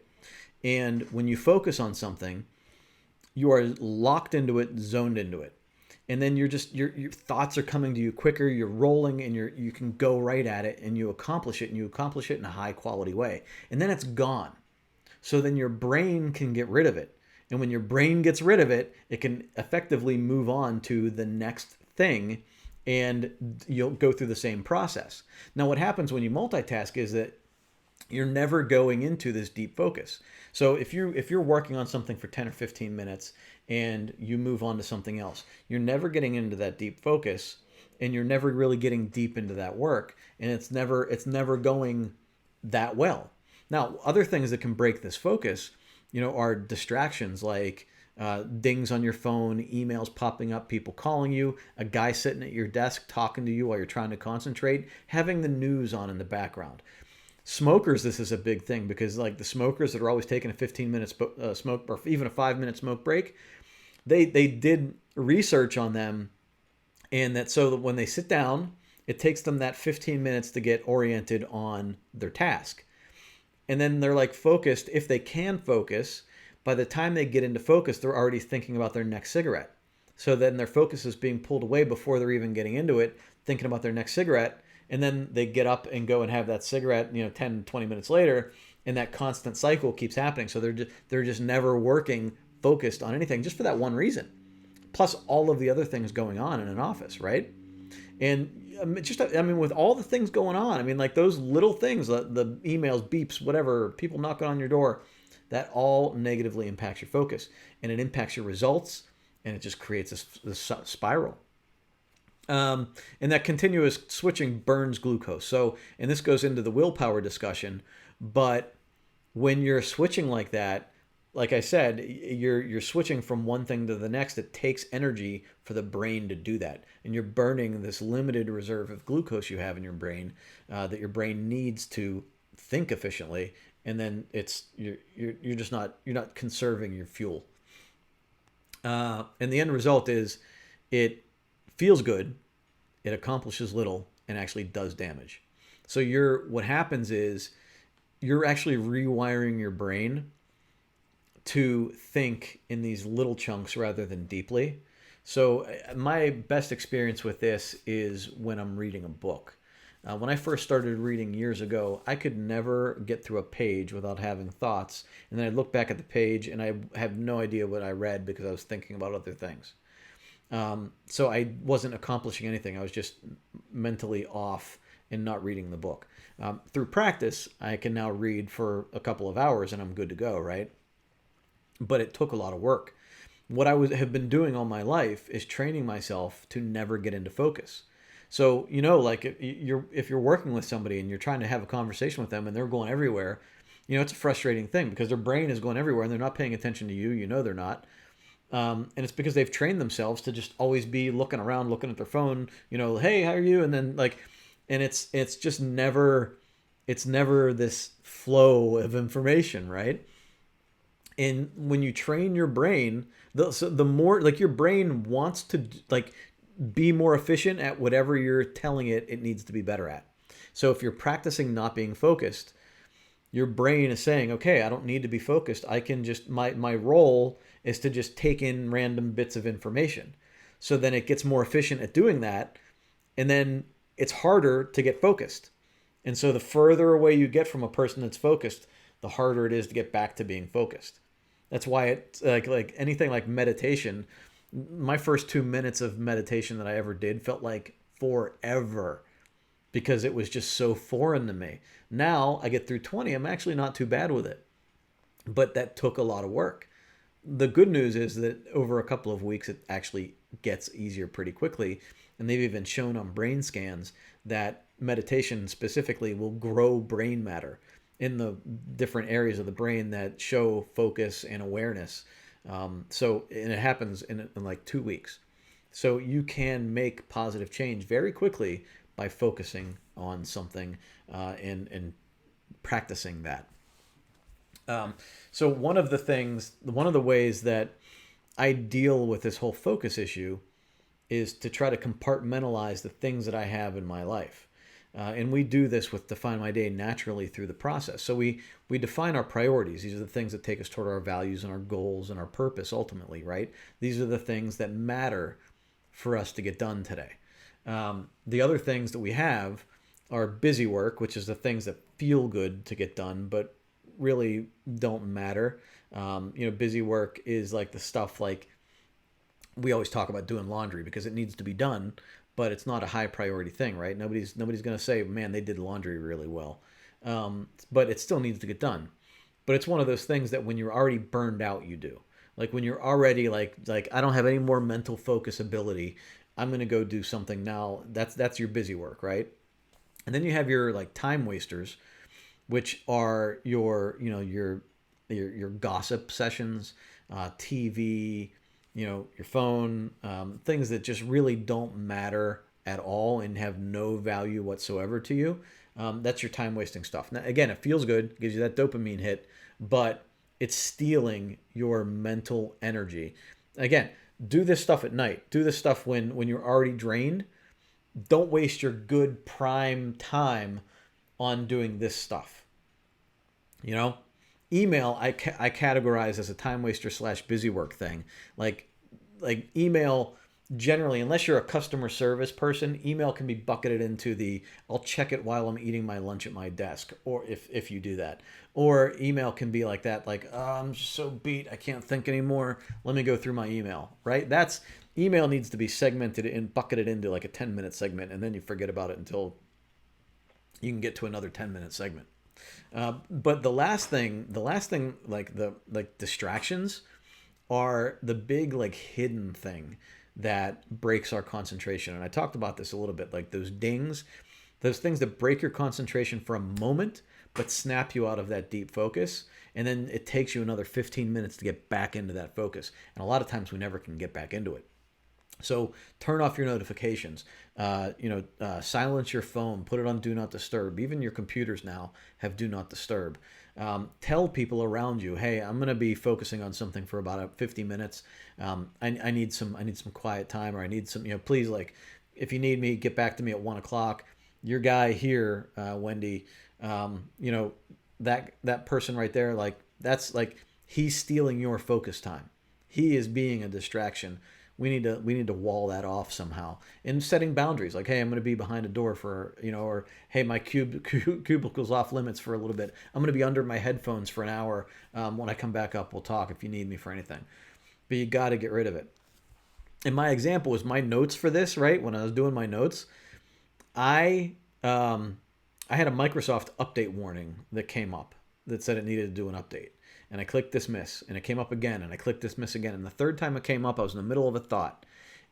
And when you focus on something, you are locked into it, zoned into it. And then your thoughts are coming to you quicker, you're rolling, and you can go right at it, and you accomplish it, and you accomplish it in a high quality way. And then it's gone. So then your brain can get rid of it. And when your brain gets rid of it, it can effectively move on to the next thing, and you'll go through the same process. Now what happens when you multitask is that you're never going into this deep focus. So if you're working on something for 10 or 15 minutes and you move on to something else, you're never getting into that deep focus, and you're never really getting deep into that work, and it's never going that well. Now, other things that can break this focus, are distractions like dings on your phone, emails popping up, people calling you, a guy sitting at your desk talking to you while you're trying to concentrate, having the news on in the background. Smokers, this is a big thing because like the smokers that are always taking a 15-minute smoke or even a 5-minute smoke break, they did research on them, and that so that when they sit down, it takes them that 15 minutes to get oriented on their task. And then they're like focused. If they can focus, by the time they get into focus, they're already thinking about their next cigarette. So then their focus is being pulled away before they're even getting into it, thinking about their next cigarette. And then they get up and go and have that cigarette, 10, 20 minutes later, and that constant cycle keeps happening. So they're just never working focused on anything just for that one reason. Plus all of the other things going on in an office, right? And with all the things going on, like those little things, the emails, beeps, whatever, people knocking on your door, that all negatively impacts your focus, and it impacts your results, and it just creates this spiral. And that continuous switching burns glucose. So, and this goes into the willpower discussion, but when you're switching like that, like I said, you're switching from one thing to the next. It takes energy for the brain to do that, and you're burning this limited reserve of glucose you have in your brain that your brain needs to think efficiently. And then you're not conserving your fuel. And the end result is it feels good, it accomplishes little, and actually does damage. So what happens is you're actually rewiring your brain to think in these little chunks rather than deeply. So my best experience with this is when I'm reading a book. When I first started reading years ago, I could never get through a page without having thoughts. And then I'd look back at the page and I have no idea what I read because I was thinking about other things. So I wasn't accomplishing anything. I was just mentally off and not reading the book. Through practice, I can now read for a couple of hours and I'm good to go, right? But it took a lot of work. What I have been doing all my life is training myself to never get into focus. So, like if you're working with somebody and you're trying to have a conversation with them and they're going everywhere, it's a frustrating thing because their brain is going everywhere and they're not paying attention to you. They're not. And it's because they've trained themselves to just always be looking around, looking at their phone, hey, how are you? And then like, and it's just never, it's never this flow of information, right? And when you train your brain, the more like your brain wants to like be more efficient at whatever you're telling it needs to be better at. So if you're practicing not being focused, your brain is saying, okay, I don't need to be focused. I can just, my role is to just take in random bits of information. So then it gets more efficient at doing that. And then it's harder to get focused. And so the further away you get from a person that's focused, the harder it is to get back to being focused. That's why it's like anything like meditation. My first 2 minutes of meditation that I ever did felt like forever because it was just so foreign to me. Now I get through 20, I'm actually not too bad with it. But that took a lot of work. The good news is that over a couple of weeks, it actually gets easier pretty quickly. And they've even shown on brain scans that meditation specifically will grow brain matter in the different areas of the brain that show focus and awareness. And it happens in like 2 weeks. So you can make positive change very quickly by focusing on something and practicing that. So one of the ways that I deal with this whole focus issue is to try to compartmentalize the things that I have in my life. And we do this with Define My Day naturally through the process. So we define our priorities. These are the things that take us toward our values and our goals and our purpose ultimately, right? These are the things that matter for us to get done today. The other things that we have are busy work, which is the things that feel good to get done, but really don't matter. Busy work is like the stuff like we always talk about doing laundry because it needs to be done, but it's not a high priority thing, right? Nobody's going to say, man, they did laundry really well. But it still needs to get done. But it's one of those things that when you're already burned out, you do. Like when you're already like I don't have any more mental focus ability, I'm going to go do something now. That's your busy work, right? And then you have your like time wasters, which are your gossip sessions, TV, your phone, things that just really don't matter at all and have no value whatsoever to you. That's your time wasting stuff. Now, again, it feels good, gives you that dopamine hit, but it's stealing your mental energy. Again, do this stuff at night. Do this stuff when you're already drained. Don't waste your good prime time on doing this stuff. Email I categorize as a time waster / busy work thing. Like email generally, unless you're a customer service person, email can be bucketed into the I'll check it while I'm eating my lunch at my desk, or if you do that. Or email can be like that, like, oh, I'm just so beat, I can't think anymore. Let me go through my email, right? That's email needs to be segmented and bucketed into like a 10-minute segment, and then you forget about it until you can get to another 10-minute segment. But the last thing, like distractions are the big like hidden thing that breaks our concentration. And I talked about this a little bit, like those dings, those things that break your concentration for a moment, but snap you out of that deep focus. And then it takes you another 15 minutes to get back into that focus. And a lot of times we never can get back into it. So turn off your notifications, silence your phone, put it on do not disturb. Even your computers now have do not disturb. Tell people around you, hey, I'm going to be focusing on something for about 50 minutes. I need some quiet time, or I need some, please, like, if you need me, get back to me at 1:00. Your guy here, Wendy, that person right there, like, that's like, he's stealing your focus time. He is being a distraction. We need to wall that off somehow. And setting boundaries, like, hey, I'm going to be behind a door for, or hey, my cubicle's off limits for a little bit. I'm going to be under my headphones for an hour. When I come back up, we'll talk if you need me for anything. But you got to get rid of it. And my example was my notes for this, right? When I was doing my notes, I had a Microsoft update warning that came up that said it needed to do an update. And I clicked dismiss, and it came up again, and I clicked dismiss again. And the third time it came up, I was in the middle of a thought.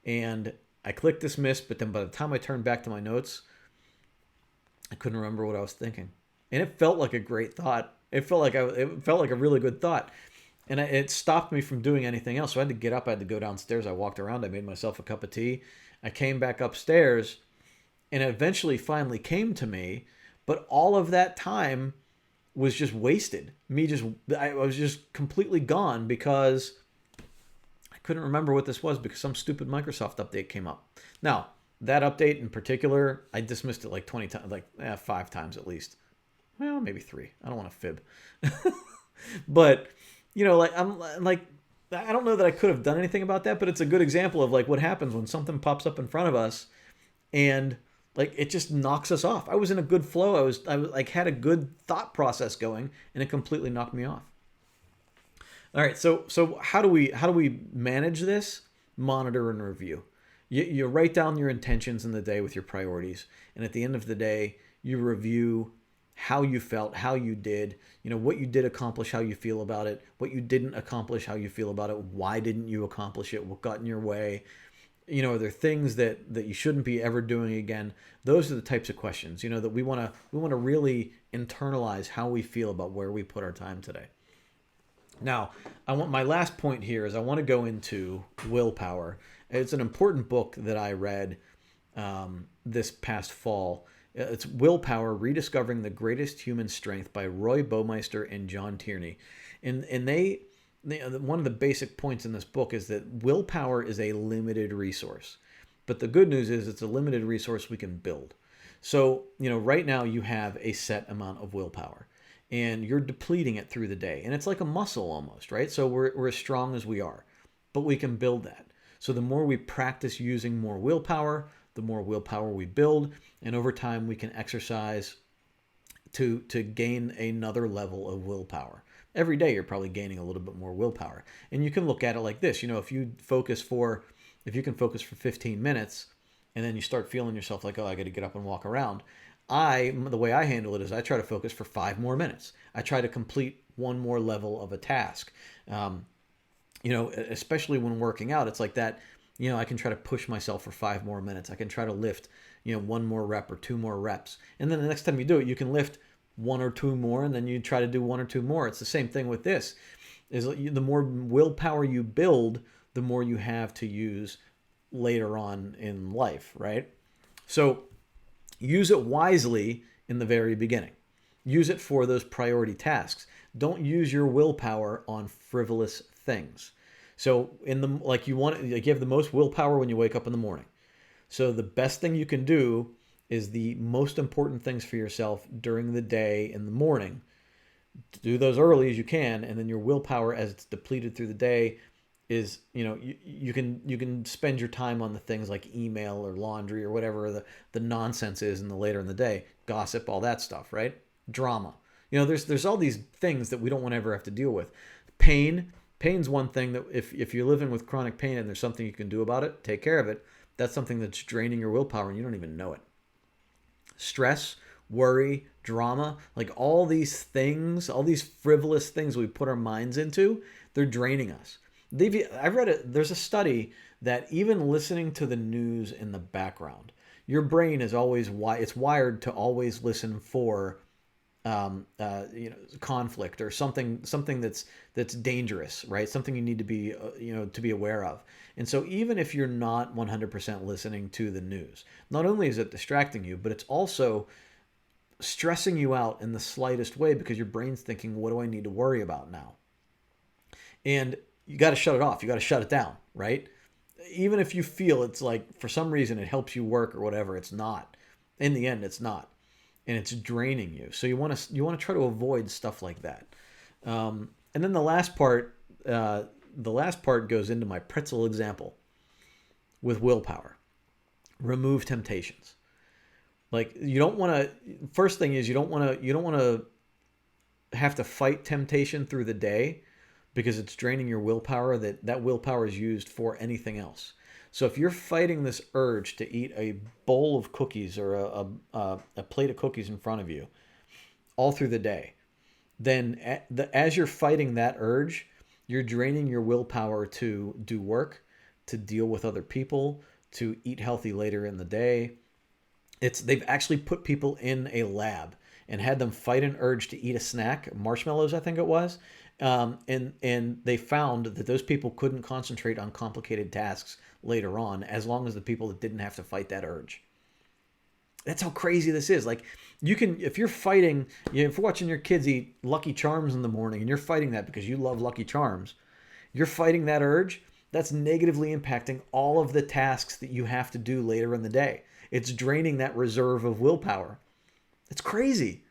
And I clicked dismiss, but then by the time I turned back to my notes, I couldn't remember what I was thinking. And it felt like a great thought. It felt like a really good thought. and it stopped me from doing anything else. So I had to get up. I had to go downstairs. I walked around. I made myself a cup of tea. I came back upstairs, and it eventually finally came to me. But all of that time was just wasted. I was just completely gone because I couldn't remember what this was because some stupid Microsoft update came up. Now, that update in particular, I dismissed it like 20 times, like 5 times at least. Well, maybe 3. I don't want to fib. But, like I'm like I don't know that I could have done anything about that, but it's a good example of like what happens when something pops up in front of us and like it just knocks us off. I was in a good flow. I was like had a good thought process going and it completely knocked me off. All right, so how do we manage this? Monitor and review. You write down your intentions in the day with your priorities, and at the end of the day, you review how you felt, how you did, what you did accomplish, how you feel about it, what you didn't accomplish, how you feel about it, why didn't you accomplish it, what got in your way, are there things that you shouldn't be ever doing again? Those are the types of questions, that we want to really internalize how we feel about where we put our time today. Now, my last point here is I want to go into willpower. It's an important book that I read this past fall. It's Willpower: Rediscovering the Greatest Human Strength by Roy Baumeister and John Tierney. And one of the basic points in this book is that willpower is a limited resource. But the good news is it's a limited resource we can build. So, right now you have a set amount of willpower and you're depleting it through the day. And it's like a muscle almost, right? So we're as strong as we are, but we can build that. So the more we practice using more willpower, the more willpower we build. And over time, we can exercise to gain another level of willpower. Every day, you're probably gaining a little bit more willpower. And you can look at it like this. If you can focus for 15 minutes and then you start feeling yourself like, oh, I got to get up and walk around. The way I handle it is I try to focus for 5 more minutes. I try to complete one more level of a task. Especially when working out, it's like that. I can try to push myself for 5 more minutes. I can try to lift, 1 more rep or 2 more reps. And then the next time you do it, you can lift 1 or 2 more, and then you try to do 1 or 2 more. It's the same thing with this. The more willpower you build, the more you have to use later on in life, right? So use it wisely in the very beginning. Use it for those priority tasks. Don't use your willpower on frivolous things. So you have the most willpower when you wake up in the morning. So the best thing you can do is the most important things for yourself during the day in the morning. Do those early as you can, and then your willpower as it's depleted through the day is, you can spend your time on the things like email or laundry or whatever the nonsense is later in the day, gossip, all that stuff, right? Drama. There's all these things that we don't want to ever have to deal with. Pain's one thing that if you're living with chronic pain and there's something you can do about it, take care of it. That's something that's draining your willpower and you don't even know it. Stress, worry, drama, like all these things, all these frivolous things we put our minds into, they're draining us. I've read it. There's a study that even listening to the news in the background, your brain is always it's wired to always listen for conflict or something that's dangerous, right? Something you need to be aware of. And so even if you're not 100% listening to the news, not only is it distracting you, but it's also stressing you out in the slightest way because your brain's thinking, what do I need to worry about now? And you got to shut it off. You got to shut it down, right? Even if you feel it's like for some reason it helps you work or whatever, it's not. In the end, it's not. And it's draining you. So you want to try to avoid stuff like that. And then the last part goes into my pretzel example with willpower. Remove temptations. Like first thing is you don't want to have to fight temptation through the day because it's draining your willpower. That willpower is used for anything else. So if you're fighting this urge to eat a bowl of cookies or a plate of cookies in front of you all through the day, then as you're fighting that urge, you're draining your willpower to do work, to deal with other people, to eat healthy later in the day. They've actually put people in a lab and had them fight an urge to eat a snack, marshmallows I think it was, And they found that those people couldn't concentrate on complicated tasks later on as long as the people that didn't have to fight that urge. That's how crazy this is. Like, you can, if you're fighting, if you're watching your kids eat Lucky Charms in the morning and you're fighting that because you love Lucky Charms, you're fighting that urge. That's negatively impacting all of the tasks that you have to do later in the day. It's draining that reserve of willpower. It's crazy.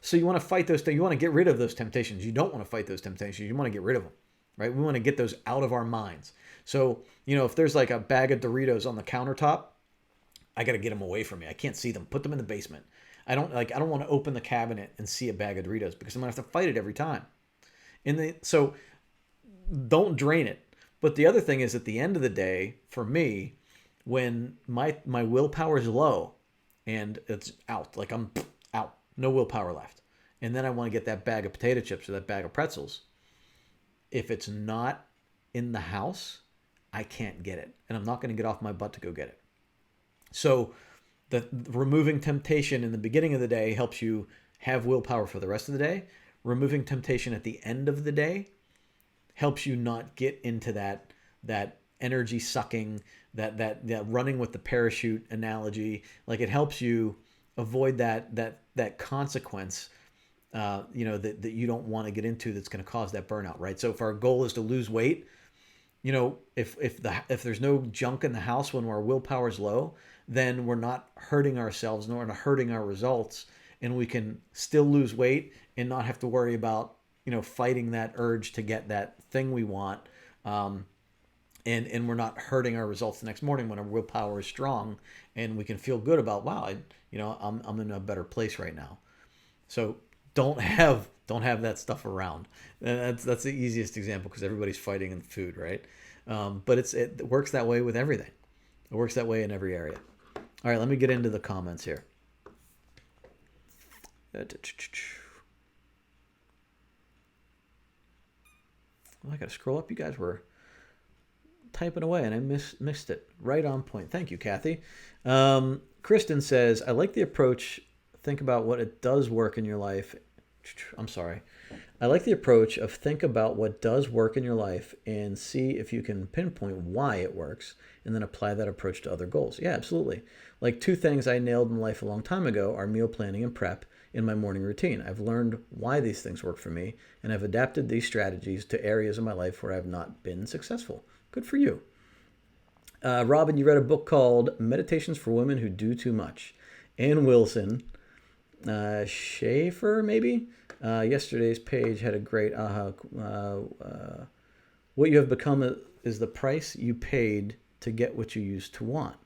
So you want to fight those things. You want to get rid of those temptations. You don't want to fight those temptations. You want to get rid of them, right? We want to get those out of our minds. So, if there's like a bag of Doritos on the countertop, I got to get them away from me. I can't see them. Put them in the basement. I don't want to open the cabinet and see a bag of Doritos because I'm going to have to fight it every time. So don't drain it. But the other thing is, at the end of the day, for me, when my willpower is low and it's out, like I'm out, no willpower left, and then I want to get that bag of potato chips or that bag of pretzels, if it's not in the house, I can't get it, and I'm not going to get off my butt to go get it. So the removing temptation in the beginning of the day helps you have willpower for the rest of the day. Removing temptation at the end of the day helps you not get into that energy sucking, that running with the parachute analogy. Like, it helps you avoid that consequence, that you don't want to get into, that's going to cause that burnout, right? So if our goal is to lose weight, if there's no junk in the house when our willpower is low, then we're not hurting ourselves, nor not hurting our results, and we can still lose weight and not have to worry about fighting that urge to get that thing we want, and we're not hurting our results the next morning when our willpower is strong, and we can feel good about, wow, I'm in a better place right now. So don't have that stuff around. And that's the easiest example because everybody's fighting in food, right? But it works that way with everything. It works that way in every area. All right, let me get into the comments here. I got to scroll up. You guys were typing away, and I missed it. Right on point. Thank you, Kathy. Kristen says, I like the approach. Think about what it does work in your life. I'm sorry. I like the approach of think about what does work in your life and see if you can pinpoint why it works and then apply that approach to other goals. Yeah, absolutely. Like, 2 things I nailed in life a long time ago are meal planning and prep in my morning routine. I've learned why these things work for me, and I've adapted these strategies to areas of my life where I've not been successful. Good for you. Robin, you read a book called Meditations for Women Who Do Too Much. Ann Wilson, Schaefer, maybe? Yesterday's page had a great what you have become is the price you paid to get what you used to want.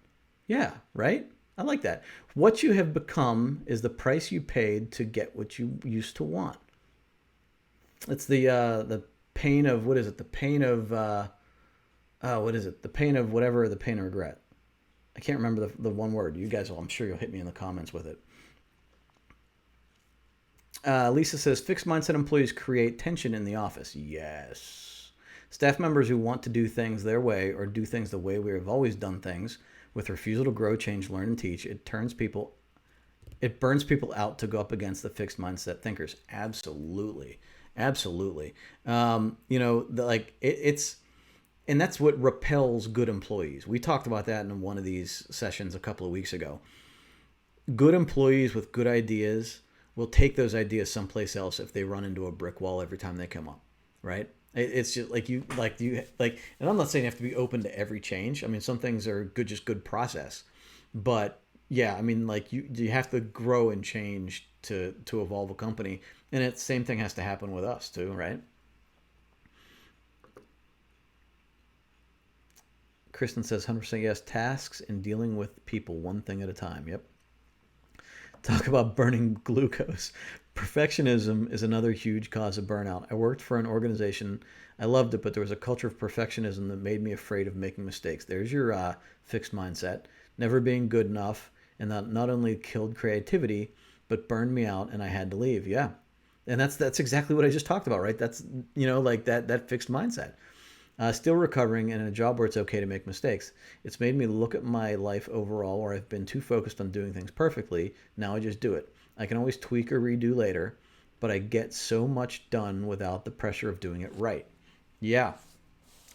Yeah, right? I like that. What you have become is the price you paid to get what you used to want. It's the pain of, what is it? The pain of, what is it? The pain of whatever, the pain of regret. I can't remember the one word. You guys will, I'm sure you'll hit me in the comments with it. Lisa says, fixed mindset employees create tension in the office. Yes. Staff members who want to do things their way or do things the way we have always done things, with refusal to grow, change, learn, and teach, it burns people out to go up against the fixed mindset thinkers. Absolutely. Absolutely. It's, and that's what repels good employees. We talked about that in one of these sessions a couple of weeks ago. Good employees with good ideas will take those ideas someplace else if they run into a brick wall every time they come up, right? It's just and I'm not saying you have to be open to every change. I mean, some things are good process, but yeah, I mean, like you have to grow and change to evolve a company, and the same thing has to happen with us too, right? Kristen says 100% yes. Tasks and dealing with people one thing at a time. Yep. Talk about burning glucose. Perfectionism is another huge cause of burnout. I worked for an organization. I loved it, but there was a culture of perfectionism that made me afraid of making mistakes. There's your fixed mindset. Never being good enough, and that not only killed creativity, but burned me out, and I had to leave. Yeah. And that's exactly what I just talked about, right? That's, like that fixed mindset. Still recovering and in a job where it's okay to make mistakes. It's made me look at my life overall where I've been too focused on doing things perfectly. Now I just do it. I can always tweak or redo later, but I get so much done without the pressure of doing it right. Yeah,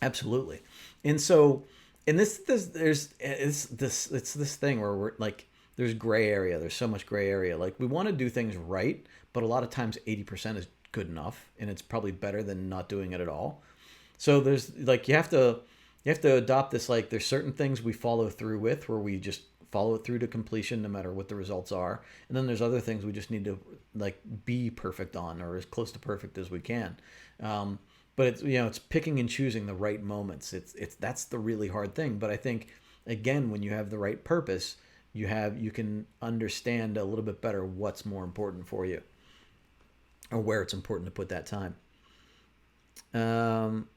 absolutely. And so, and this there's it's this thing where we're like, there's gray area. There's so much gray area. Like we want to do things right, but a lot of times 80% is good enough, and it's probably better than not doing it at all. So there's like you have to adopt this, like there's certain things we follow through with where we just follow it through to completion no matter what the results are. And then there's other things we just need to like be perfect on or as close to perfect as we can. Um, but it's it's picking and choosing the right moments. It's that's the really hard thing. But I think again when you have the right purpose, you can understand a little bit better what's more important for you or where it's important to put that time. Um,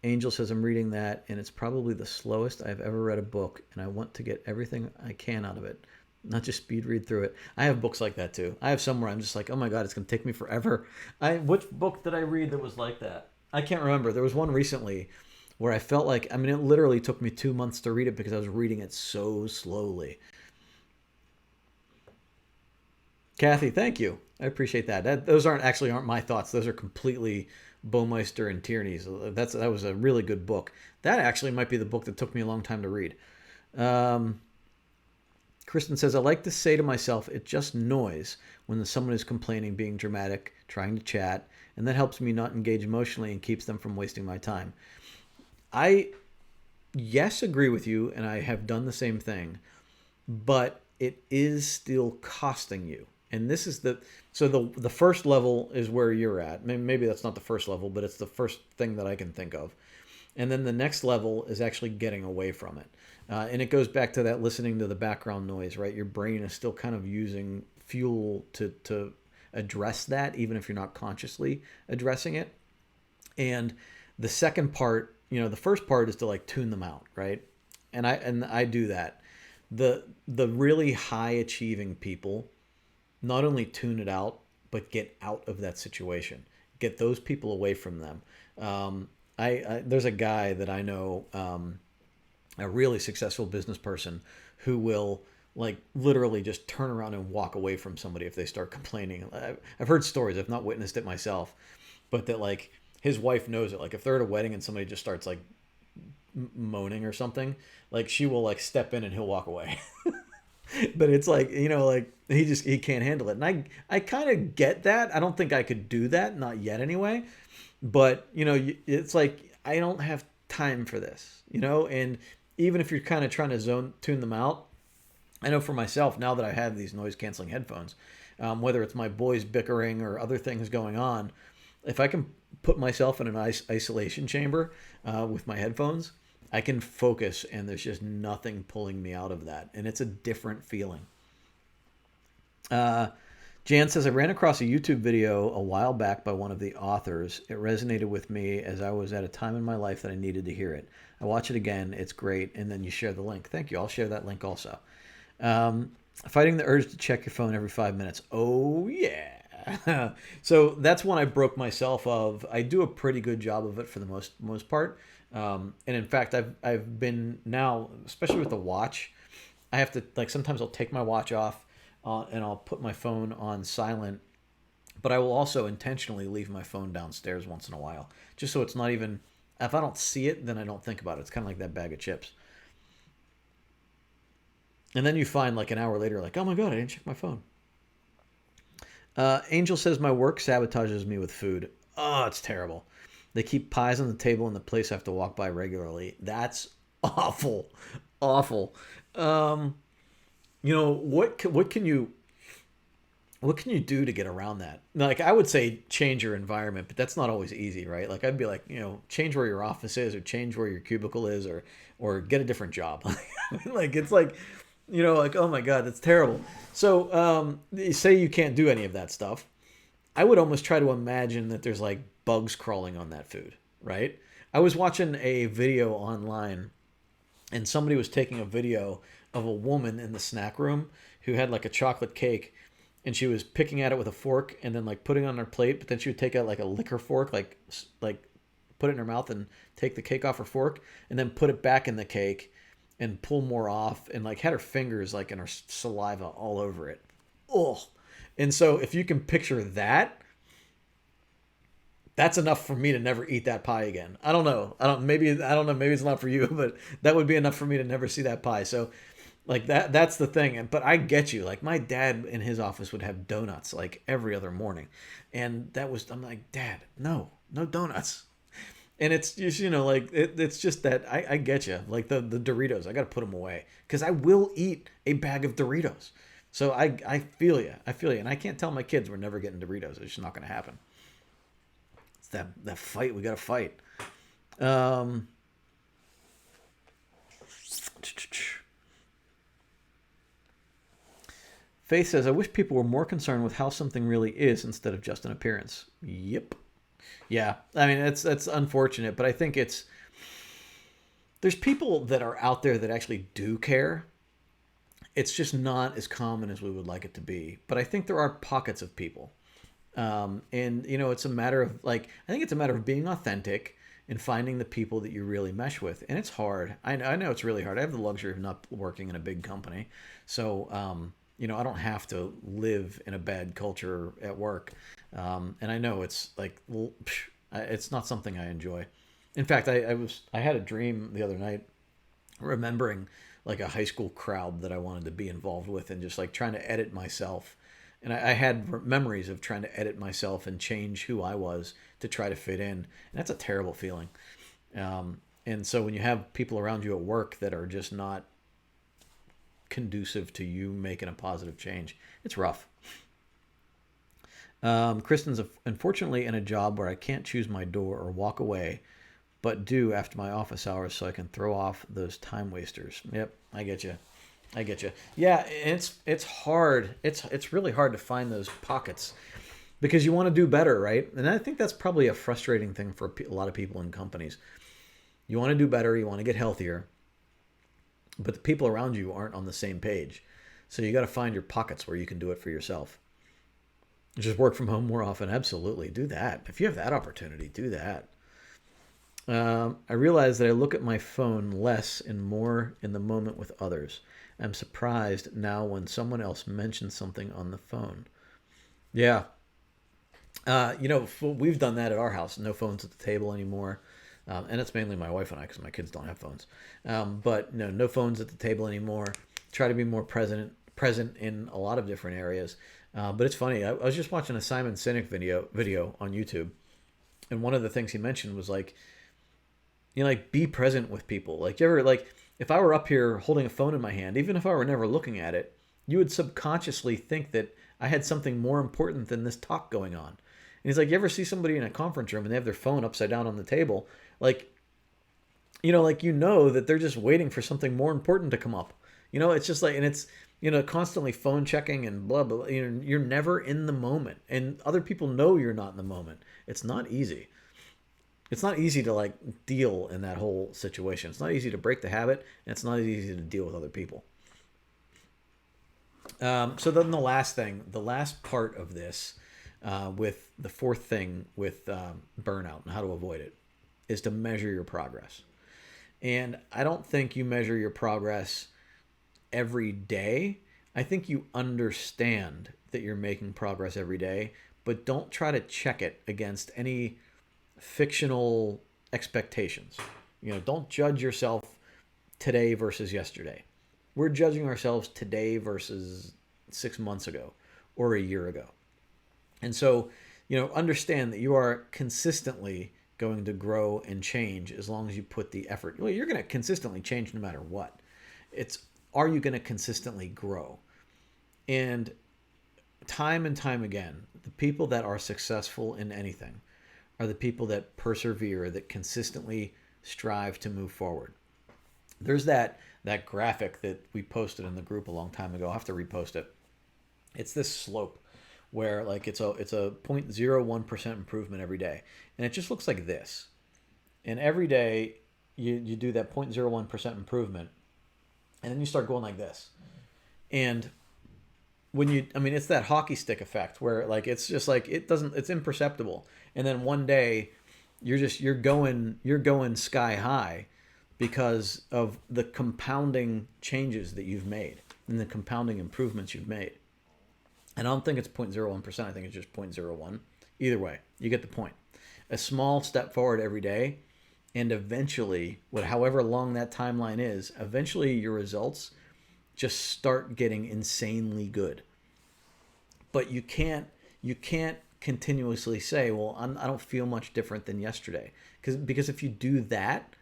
Angel says, I'm reading that, and it's probably the slowest I've ever read a book, and I want to get everything I can out of it, not just speed read through it. I have books like that too. I have some where I'm just like, oh my God, it's going to take me forever. Which book did I read that was like that? I can't remember. There was one recently where I felt like, I mean, it literally took me 2 months to read it because I was reading it so slowly. Kathy, thank you. I appreciate that. Those aren't my thoughts. Those are completely Baumeister and Tierney's. That was a really good book. That actually might be the book that took me a long time to read. Um, Kristen says, I like to say to myself, it's just noise when someone is complaining, being dramatic, trying to chat, and that helps me not engage emotionally and keeps them from wasting my time. I, yes, agree with you, and I have done the same thing, but it is still costing you. And this is the first level is where you're at. Maybe that's not the first level, but it's the first thing that I can think of. And then the next level is actually getting away from it. And it goes back to that listening to the background noise, right? Your brain is still kind of using fuel to address that, even if you're not consciously addressing it. And the second part, the first part is to like tune them out, right? And I do that. The really high achieving people not only tune it out, but get out of that situation. Get those people away from them. There's a guy that I know, a really successful business person, who will like literally just turn around and walk away from somebody if they start complaining. I've heard stories. I've not witnessed it myself, but that like his wife knows it. Like if they're at a wedding and somebody just starts like moaning or something, like she will like step in and he'll walk away. But it's like like he can't handle it, and I kind of get that. I don't think I could do that, not yet anyway. But it's like I don't have time for this, and even if you're kind of trying to tune them out, I know for myself now that I have these noise canceling headphones, whether it's my boys bickering or other things going on, if I can put myself in an isolation chamber with my headphones, I can focus, and there's just nothing pulling me out of that. And it's a different feeling. Uh, Jan says, I ran across a YouTube video a while back by one of the authors. It resonated with me as I was at a time in my life that I needed to hear it. I watch it again. It's great. And then you share the link. Thank you. I'll share that link also. Fighting the urge to check your phone every 5 minutes. Oh, yeah. So that's one I broke myself of. I do a pretty good job of it for the most part. And in fact, I've been now, especially with the watch, I have to like sometimes I'll take my watch off and I'll put my phone on silent, but I will also intentionally leave my phone downstairs once in a while, just so it's not even, if I don't see it, then I don't think about it. It's kind of like that bag of chips. And then you find like an hour later, like, oh my God, I didn't check my phone. Angel says my work sabotages me with food. Oh, it's terrible. They keep pies on the table in the place I have to walk by regularly. That's awful, awful. Um, what can you do to get around that? Like I would say change your environment, but that's not always easy, right? Like I'd be like, change where your office is or change where your cubicle is or get a different job. Like it's like oh my God, that's terrible. So you say you can't do any of that stuff. I would almost try to imagine that there's like bugs crawling on that food, right? I was watching a video online and somebody was taking a video of a woman in the snack room who had like a chocolate cake and she was picking at it with a fork and then like putting it on her plate, but then she would take out like a liquor fork, like put it in her mouth and take the cake off her fork and then put it back in the cake and pull more off and like had her fingers like in her saliva all over it. Oh. And so if you can picture that, That's enough for me to never eat that pie again. I don't know. I don't know. Maybe it's not for you, but that would be enough for me to never see that pie. So like that's the thing. But I get you. Like my dad in his office would have donuts like every other morning. And I'm like, Dad, no donuts. And it's just, like it's just that I get you. Like the Doritos, I got to put them away because I will eat a bag of Doritos. So I feel you. I feel you. And I can't tell my kids we're never getting Doritos. It's just not going to happen. It's that fight we got to fight. Um, Faith says, I wish people were more concerned with how something really is instead of just an appearance. Yep. Yeah. I mean, that's unfortunate, but I think there's people that are out there that actually do care. It's just not as common as we would like it to be. But I think there are pockets of people. And, it's a matter of I think it's a matter of being authentic and finding the people that you really mesh with. And it's hard. I know it's really hard. I have the luxury of not working in a big company. So, I don't have to live in a bad culture at work. And I know it's it's not something I enjoy. In fact, I had a dream the other night remembering like a high school crowd that I wanted to be involved with and just like trying to edit myself. And I had memories of trying to edit myself and change who I was to try to fit in. And that's a terrible feeling. And so when you have people around you at work that are just not conducive to you making a positive change, it's rough. Kristen's unfortunately in a job where I can't choose my door or walk away, but do after my office hours so I can throw off those time wasters. Yep, I get you. I get you. Yeah, it's hard. It's really hard to find those pockets because you want to do better, right? And I think that's probably a frustrating thing for a lot of people in companies. You want to do better, you want to get healthier, but the people around you aren't on the same page. So you got to find your pockets where you can do it for yourself. Just work from home more often. Absolutely. Do that. If you have that opportunity, do that. I realize that I look at my phone less and more in the moment with others. I'm surprised now when someone else mentions something on the phone. Yeah. We've done that at our house. No phones at the table anymore. And it's mainly my wife and I because my kids don't have phones. But no phones at the table anymore. Try to be more present in a lot of different areas. But it's funny. I was just watching a Simon Sinek video on YouTube, and one of the things he mentioned was be present with people. Like, you ever if I were up here holding a phone in my hand, even if I were never looking at it, you would subconsciously think that I had something more important than this talk going on. And he's like, you ever see somebody in a conference room and they have their phone upside down on the table, that they're just waiting for something more important to come up. It's just and it's. Constantly phone checking and blah, blah. You're never in the moment. And other people know you're not in the moment. It's not easy. It's not easy to deal in that whole situation. It's not easy to break the habit, and it's not easy to deal with other people. So then the last part of this, with the fourth thing with burnout and how to avoid it, is to measure your progress. And I don't think you measure your progress every day. I think you understand that you're making progress every day, but don't try to check it against any fictional expectations. Don't judge yourself today versus yesterday. We're judging ourselves today versus 6 months ago or a year ago. And so, understand that you are consistently going to grow and change as long as you put the effort. Well, you're going to consistently change no matter what. Are you going to consistently grow? And time again, the people that are successful in anything are the people that persevere, that consistently strive to move forward. There's that graphic that we posted in the group a long time ago. I'll have to repost it. It's this slope where it's a 0.01% improvement every day. And it just looks like this. And every day you do that 0.01% improvement. And then you start going like this. And when it's that hockey stick effect where it's just it's imperceptible. And then one day you're going sky high because of the compounding changes that you've made and the compounding improvements you've made. And I don't think it's 0.01%. I think it's just 0.01. Either way, you get the point. a small step forward every day, and eventually, however long that timeline is, eventually your results just start getting insanely good. But you can't continuously say, well, I don't feel much different than yesterday, because if you do that,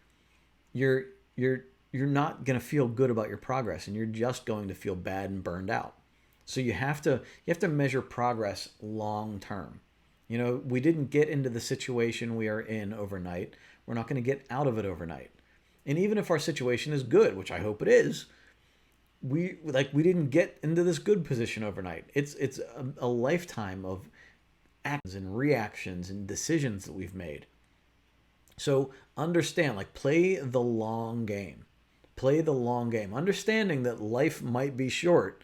you're you're you're not going to feel good about your progress, and you're just going to feel bad and burned out. So you have to measure progress long term. We didn't get into the situation we are in overnight. We're not going to get out of it overnight. And even if our situation is good, which I hope it is, we didn't get into this good position overnight. It's a lifetime of actions and reactions and decisions that we've made. So understand, like, play the long game. Play the long game. Understanding that life might be short,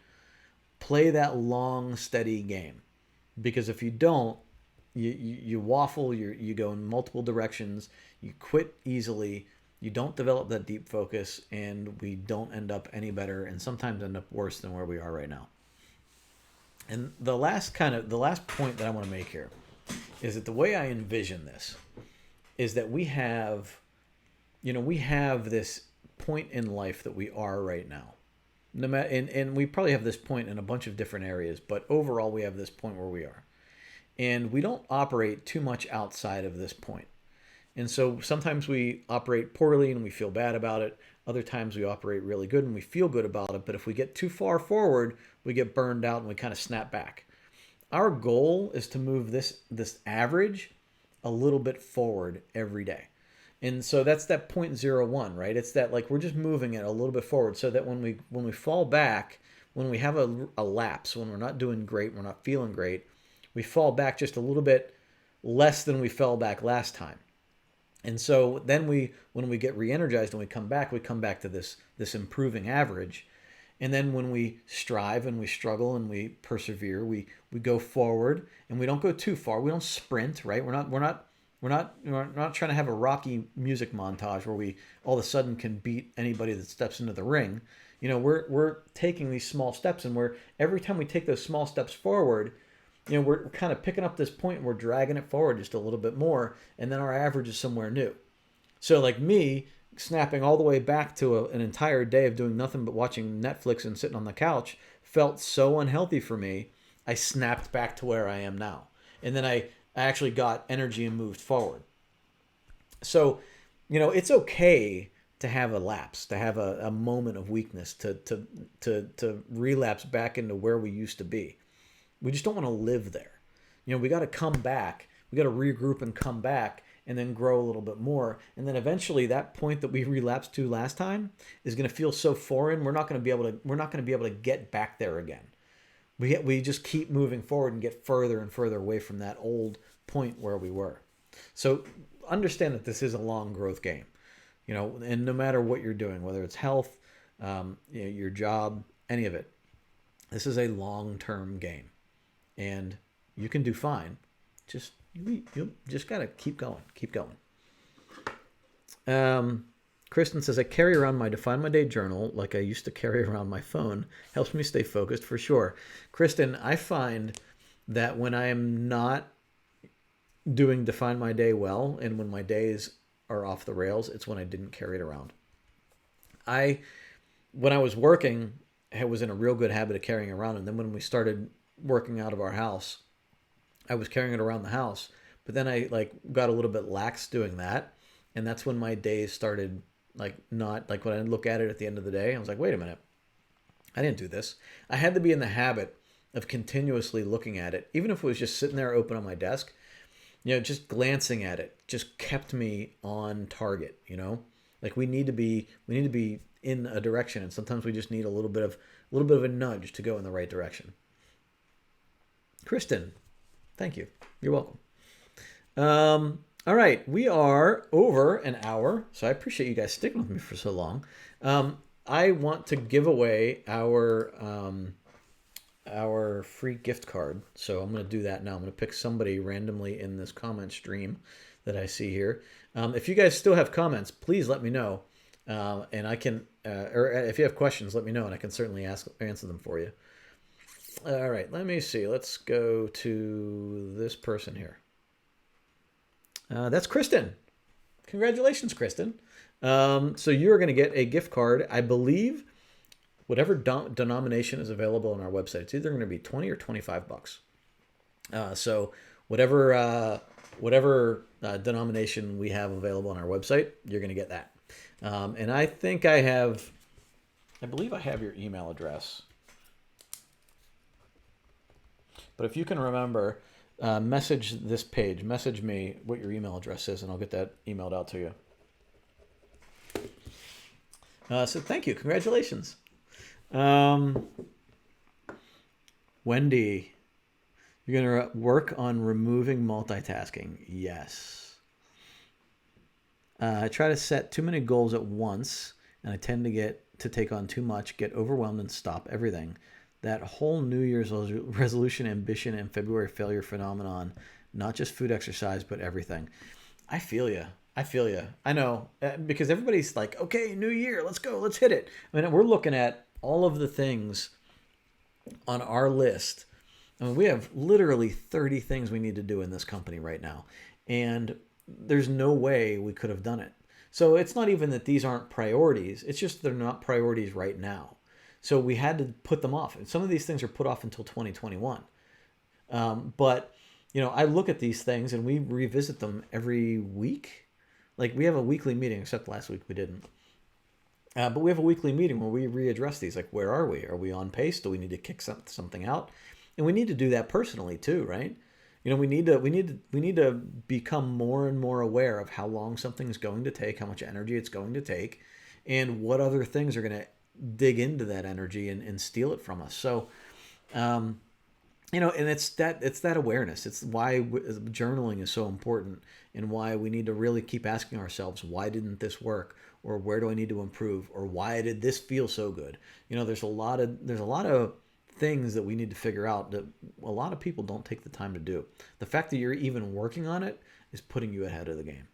play that long, steady game. Because if you don't, you waffle, you go in multiple directions, you quit easily, you don't develop that deep focus, and we don't end up any better, and sometimes end up worse than where we are right now. And the last point that I want to make here is that the way I envision this is that we have this point in life that we are right now. No matter, and we probably have this point in a bunch of different areas, but overall we have this point where we are. And we don't operate too much outside of this point. And so sometimes we operate poorly and we feel bad about it. Other times we operate really good and we feel good about it. But if we get too far forward, we get burned out and we kind of snap back. Our goal is to move this average a little bit forward every day. And so that's that 0.01, right? It's that, like, we're just moving it a little bit forward, so that when we fall back, when we have a lapse, when we're not doing great, we're not feeling great, we fall back just a little bit less than we fell back last time. And so then when we get re-energized and we come back to this improving average. And then when we strive and we struggle and we persevere, we go forward, and we don't go too far. We don't sprint, right? We're not trying to have a Rocky music montage where we all of a sudden can beat anybody that steps into the ring. We're taking these small steps, and every time we take those small steps forward, we're kind of picking up this point and we're dragging it forward just a little bit more, and then our average is somewhere new. So, like me, snapping all the way back to an entire day of doing nothing but watching Netflix and sitting on the couch felt so unhealthy for me. I snapped back to where I am now. And then I actually got energy and moved forward. So, it's okay to have a lapse, to have a moment of weakness, to relapse back into where we used to be. We just don't want to live there. We got to come back. We got to regroup and come back, and then grow a little bit more. And then eventually that point that we relapsed to last time is going to feel so foreign. We're not going to be able to get back there again. We just keep moving forward and get further and further away from that old point where we were. So understand that this is a long growth game, and no matter what you're doing, whether it's health, your job, any of it, this is a long-term game, and you can do fine. You just gotta keep going. Kristen says, I carry around my Define My Day journal like I used to carry around my phone. Helps me stay focused, for sure. Kristen, I find that when I am not doing Define My Day well, and when my days are off the rails, it's when I didn't carry it around. When I was working, I was in a real good habit of carrying it around, and then when we started working out of our house, I was carrying it around the house. But then I got a little bit lax doing that, and that's when my days started not when I look at it at the end of the day, I was like, wait a minute, I didn't do this. I had to be in the habit of continuously looking at it, even if it was just sitting there open on my desk. Just glancing at it just kept me on target. We need to be in a direction, and sometimes we just need a little bit of a nudge to go in the right direction. Kristen, thank you. You're welcome. All right, we are over an hour, so I appreciate you guys sticking with me for so long. I want to give away our free gift card, so I'm going to do that now. I'm going to pick somebody randomly in this comment stream that I see here. If you guys still have comments, please let me know, and I can, or if you have questions, let me know, and I can certainly answer them for you. All right, let me see. Let's go to this person here. That's Kristen. Congratulations, Kristen. So you're going to get a gift card, I believe, whatever denomination is available on our website. It's either going to be 20 or 25 bucks. So whatever denomination we have available on our website, you're going to get that. And I think I believe I have your email address. But if you can remember, message this page, message me what your email address is, and I'll get that emailed out to you. So thank you. Congratulations. Wendy, you're going to work on removing multitasking. Yes. I try to set too many goals at once, and I tend to take on too much, get overwhelmed, and stop everything. That whole New Year's resolution, ambition, and February failure phenomenon, not just food, exercise, but everything. I feel you. I know, because everybody's like, okay, New Year, let's go, let's hit it. I mean, we're looking at all of the things on our list. I mean, we have literally 30 things we need to do in this company right now. And there's no way we could have done it. So it's not even that these aren't priorities. It's just they're not priorities right now. So we had to put them off. And some of these things are put off until 2021. But, I look at these things and we revisit them every week. Like we have a weekly meeting, except last week we didn't. But we have a weekly meeting where we readdress these. Like, where are we? Are we on pace? Do we need to kick something out? And we need to do that personally too, right? We need to become more and more aware of how long something is going to take, how much energy it's going to take, and what other things are going to dig into that energy and steal it from us. So, and it's that awareness. It's why journaling is so important, and why we need to really keep asking ourselves, why didn't this work? Or where do I need to improve? Or why did this feel so good? There's a lot of things that we need to figure out that a lot of people don't take the time to do. The fact that you're even working on it is putting you ahead of the game.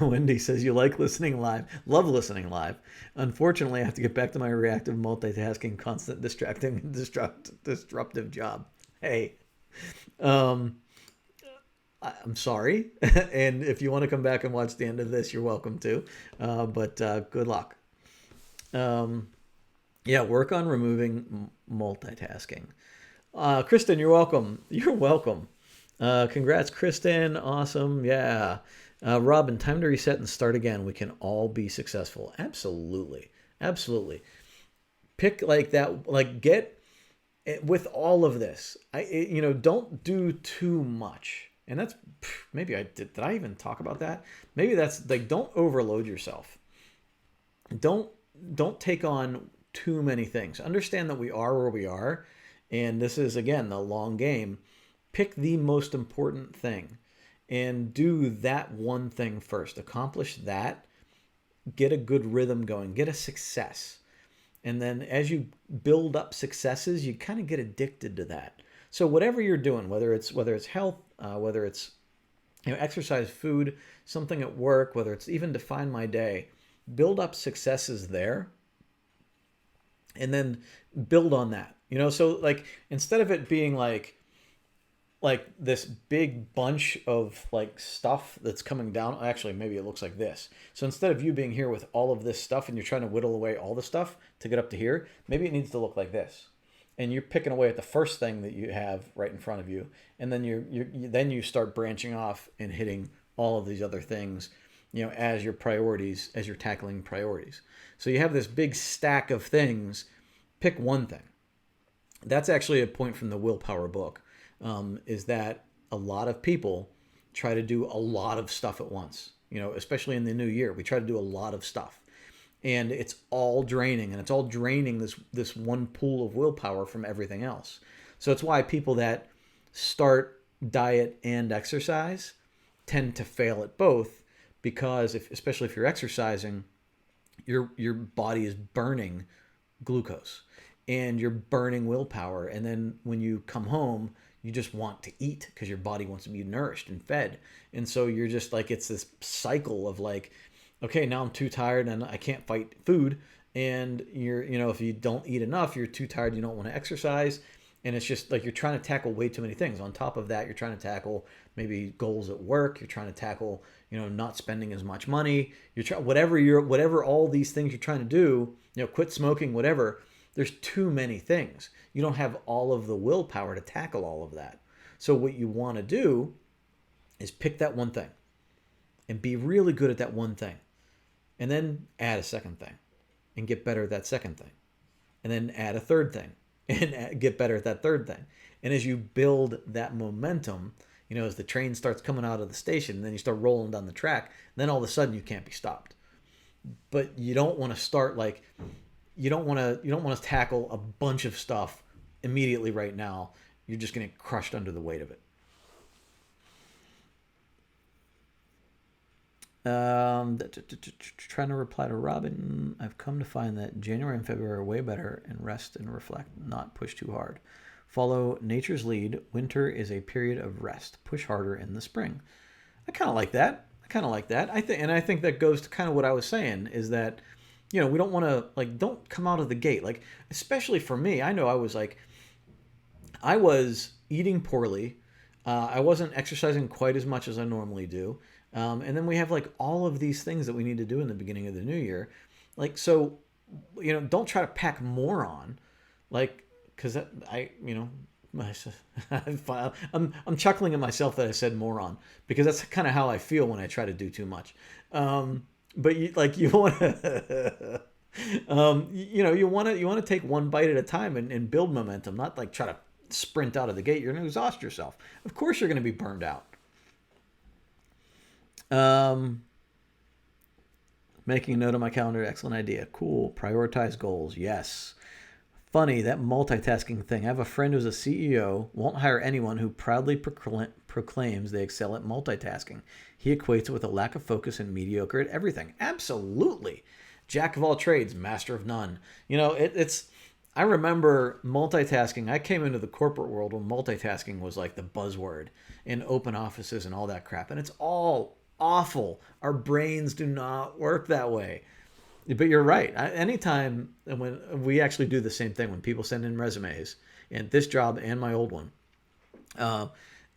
Wendy says you like listening live. Love listening live. Unfortunately, I have to get back to my reactive multitasking, constant distracting, disruptive job. Hey, I'm sorry. And if you want to come back and watch the end of this, you're welcome to. But good luck. Work on removing multitasking. Kristen, you're welcome. You're welcome. Congrats, Kristen. Awesome. Yeah. Robin, time to reset and start again. We can all be successful. Absolutely. Absolutely. Pick like that, get with all of this. Don't do too much. And that's, maybe did I even talk about that? Maybe that's like, don't overload yourself. Don't take on too many things. Understand that we are where we are. And this is, again, the long game. Pick the most important thing and do that one thing first. Accomplish that. Get a good rhythm going. Get a success. And then as you build up successes, you kind of get addicted to that. So whatever you're doing, whether it's health, whether it's exercise, food, something at work, whether it's even define my day, build up successes there, and then build on that. So like instead of it being like this big bunch of stuff that's coming down, actually maybe it looks like this. So instead of you being here with all of this stuff and you're trying to whittle away all the stuff to get up to here, maybe it needs to look like this. And you're picking away at the first thing that you have right in front of you, and then you start branching off and hitting all of these other things, as your priorities, as you're tackling priorities. So you have this big stack of things. Pick one thing. That's actually a point from the Willpower book, is that a lot of people try to do a lot of stuff at once. Especially in the new year, we try to do a lot of stuff. And it's all draining, and it's all draining this one pool of willpower from everything else. So it's why people that start diet and exercise tend to fail at both, because especially if you're exercising, your body is burning glucose and you're burning willpower. And then when you come home, you just want to eat because your body wants to be nourished and fed. And so you're just it's this cycle of okay, now I'm too tired and I can't fight food. And if you don't eat enough, you're too tired, you don't want to exercise. And it's just like you're trying to tackle way too many things. On top of that, you're trying to tackle maybe goals at work. You're trying to tackle, not spending as much money. You're trying whatever all these things you're trying to do. Quit smoking, whatever. There's too many things. You don't have all of the willpower to tackle all of that. So what you want to do is pick that one thing and be really good at that one thing, and then add a second thing and get better at that second thing, and then add a third thing and get better at that third thing. And as you build that momentum, as the train starts coming out of the station and then you start rolling down the track, then all of a sudden you can't be stopped. But you don't want to start like, you don't want to tackle a bunch of stuff immediately right now. You're just going to get crushed under the weight of it. Trying to reply to Robin. I've come to find that January and February are way better, and rest and reflect, not push too hard. Follow nature's lead. Winter is a period of rest. Push harder in the spring. I kind of like that. I think that goes to kind of what I was saying, is that, we don't want to, don't come out of the gate. Especially for me, I know I was eating poorly. I wasn't exercising quite as much as I normally do. And then we have all of these things that we need to do in the beginning of the new year. So, don't try to pack more on, because I'm chuckling at myself that I said moron, because that's kind of how I feel when I try to do too much. But you want to, you want to take one bite at a time and build momentum, not try to sprint out of the gate. You're going to exhaust yourself. Of course, you're going to be burned out. Making a note on my calendar. Excellent idea. Cool. Prioritize goals. Yes. Funny, that multitasking thing. I have a friend who's a CEO, won't hire anyone who proudly proclaims they excel at multitasking. He equates it with a lack of focus and mediocre at everything. Absolutely. Jack of all trades, master of none. I remember multitasking. I came into the corporate world when multitasking was the buzzword in open offices and all that crap. And it's all awful. Our brains do not work that way. But you're right. Anytime when we actually do the same thing, when people send in resumes, and this job and my old one,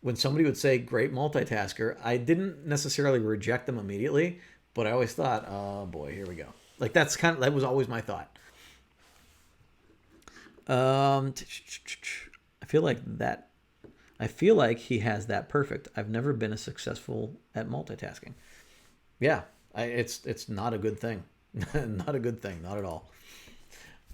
when somebody would say great multitasker, I didn't necessarily reject them immediately, but I always thought, oh boy, here we go. That was always my thought. I feel like he has that perfect. I've never been as successful at multitasking. Yeah, it's not a good thing. Not a good thing, not at all.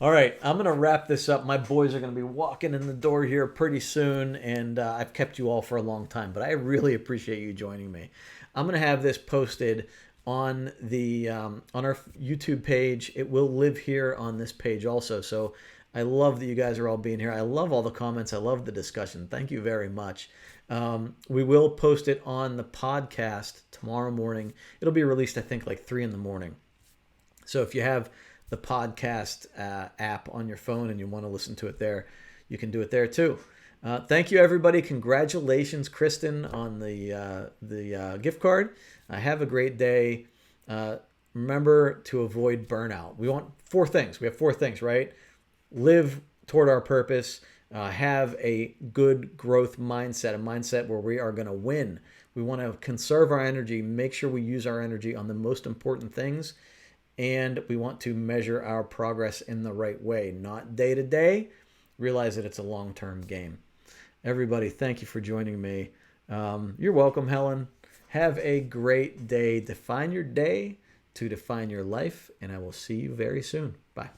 All right, I'm going to wrap this up. My boys are going to be walking in the door here pretty soon, and I've kept you all for a long time, but I really appreciate you joining me. I'm going to have this posted on on our YouTube page. It will live here on this page also, so I love that you guys are all being here. I love all the comments. I love the discussion. Thank you very much. We will post it on the podcast tomorrow morning. It'll be released, I think, 3 a.m. So if you have the podcast app on your phone and you want to listen to it there, you can do it there too. Thank you, everybody. Congratulations, Kristen, on the gift card. Have a great day. Remember to avoid burnout. We want 4 things. We have 4 things, right? Live toward our purpose. Have a good growth mindset, a mindset where we are going to win. We want to conserve our energy, make sure we use our energy on the most important things, and we want to measure our progress in the right way, not day to day. Realize that it's a long-term game. Everybody, thank you for joining me. You're welcome, Helen. Have a great day. Define your day to define your life, and I will see you very soon. Bye.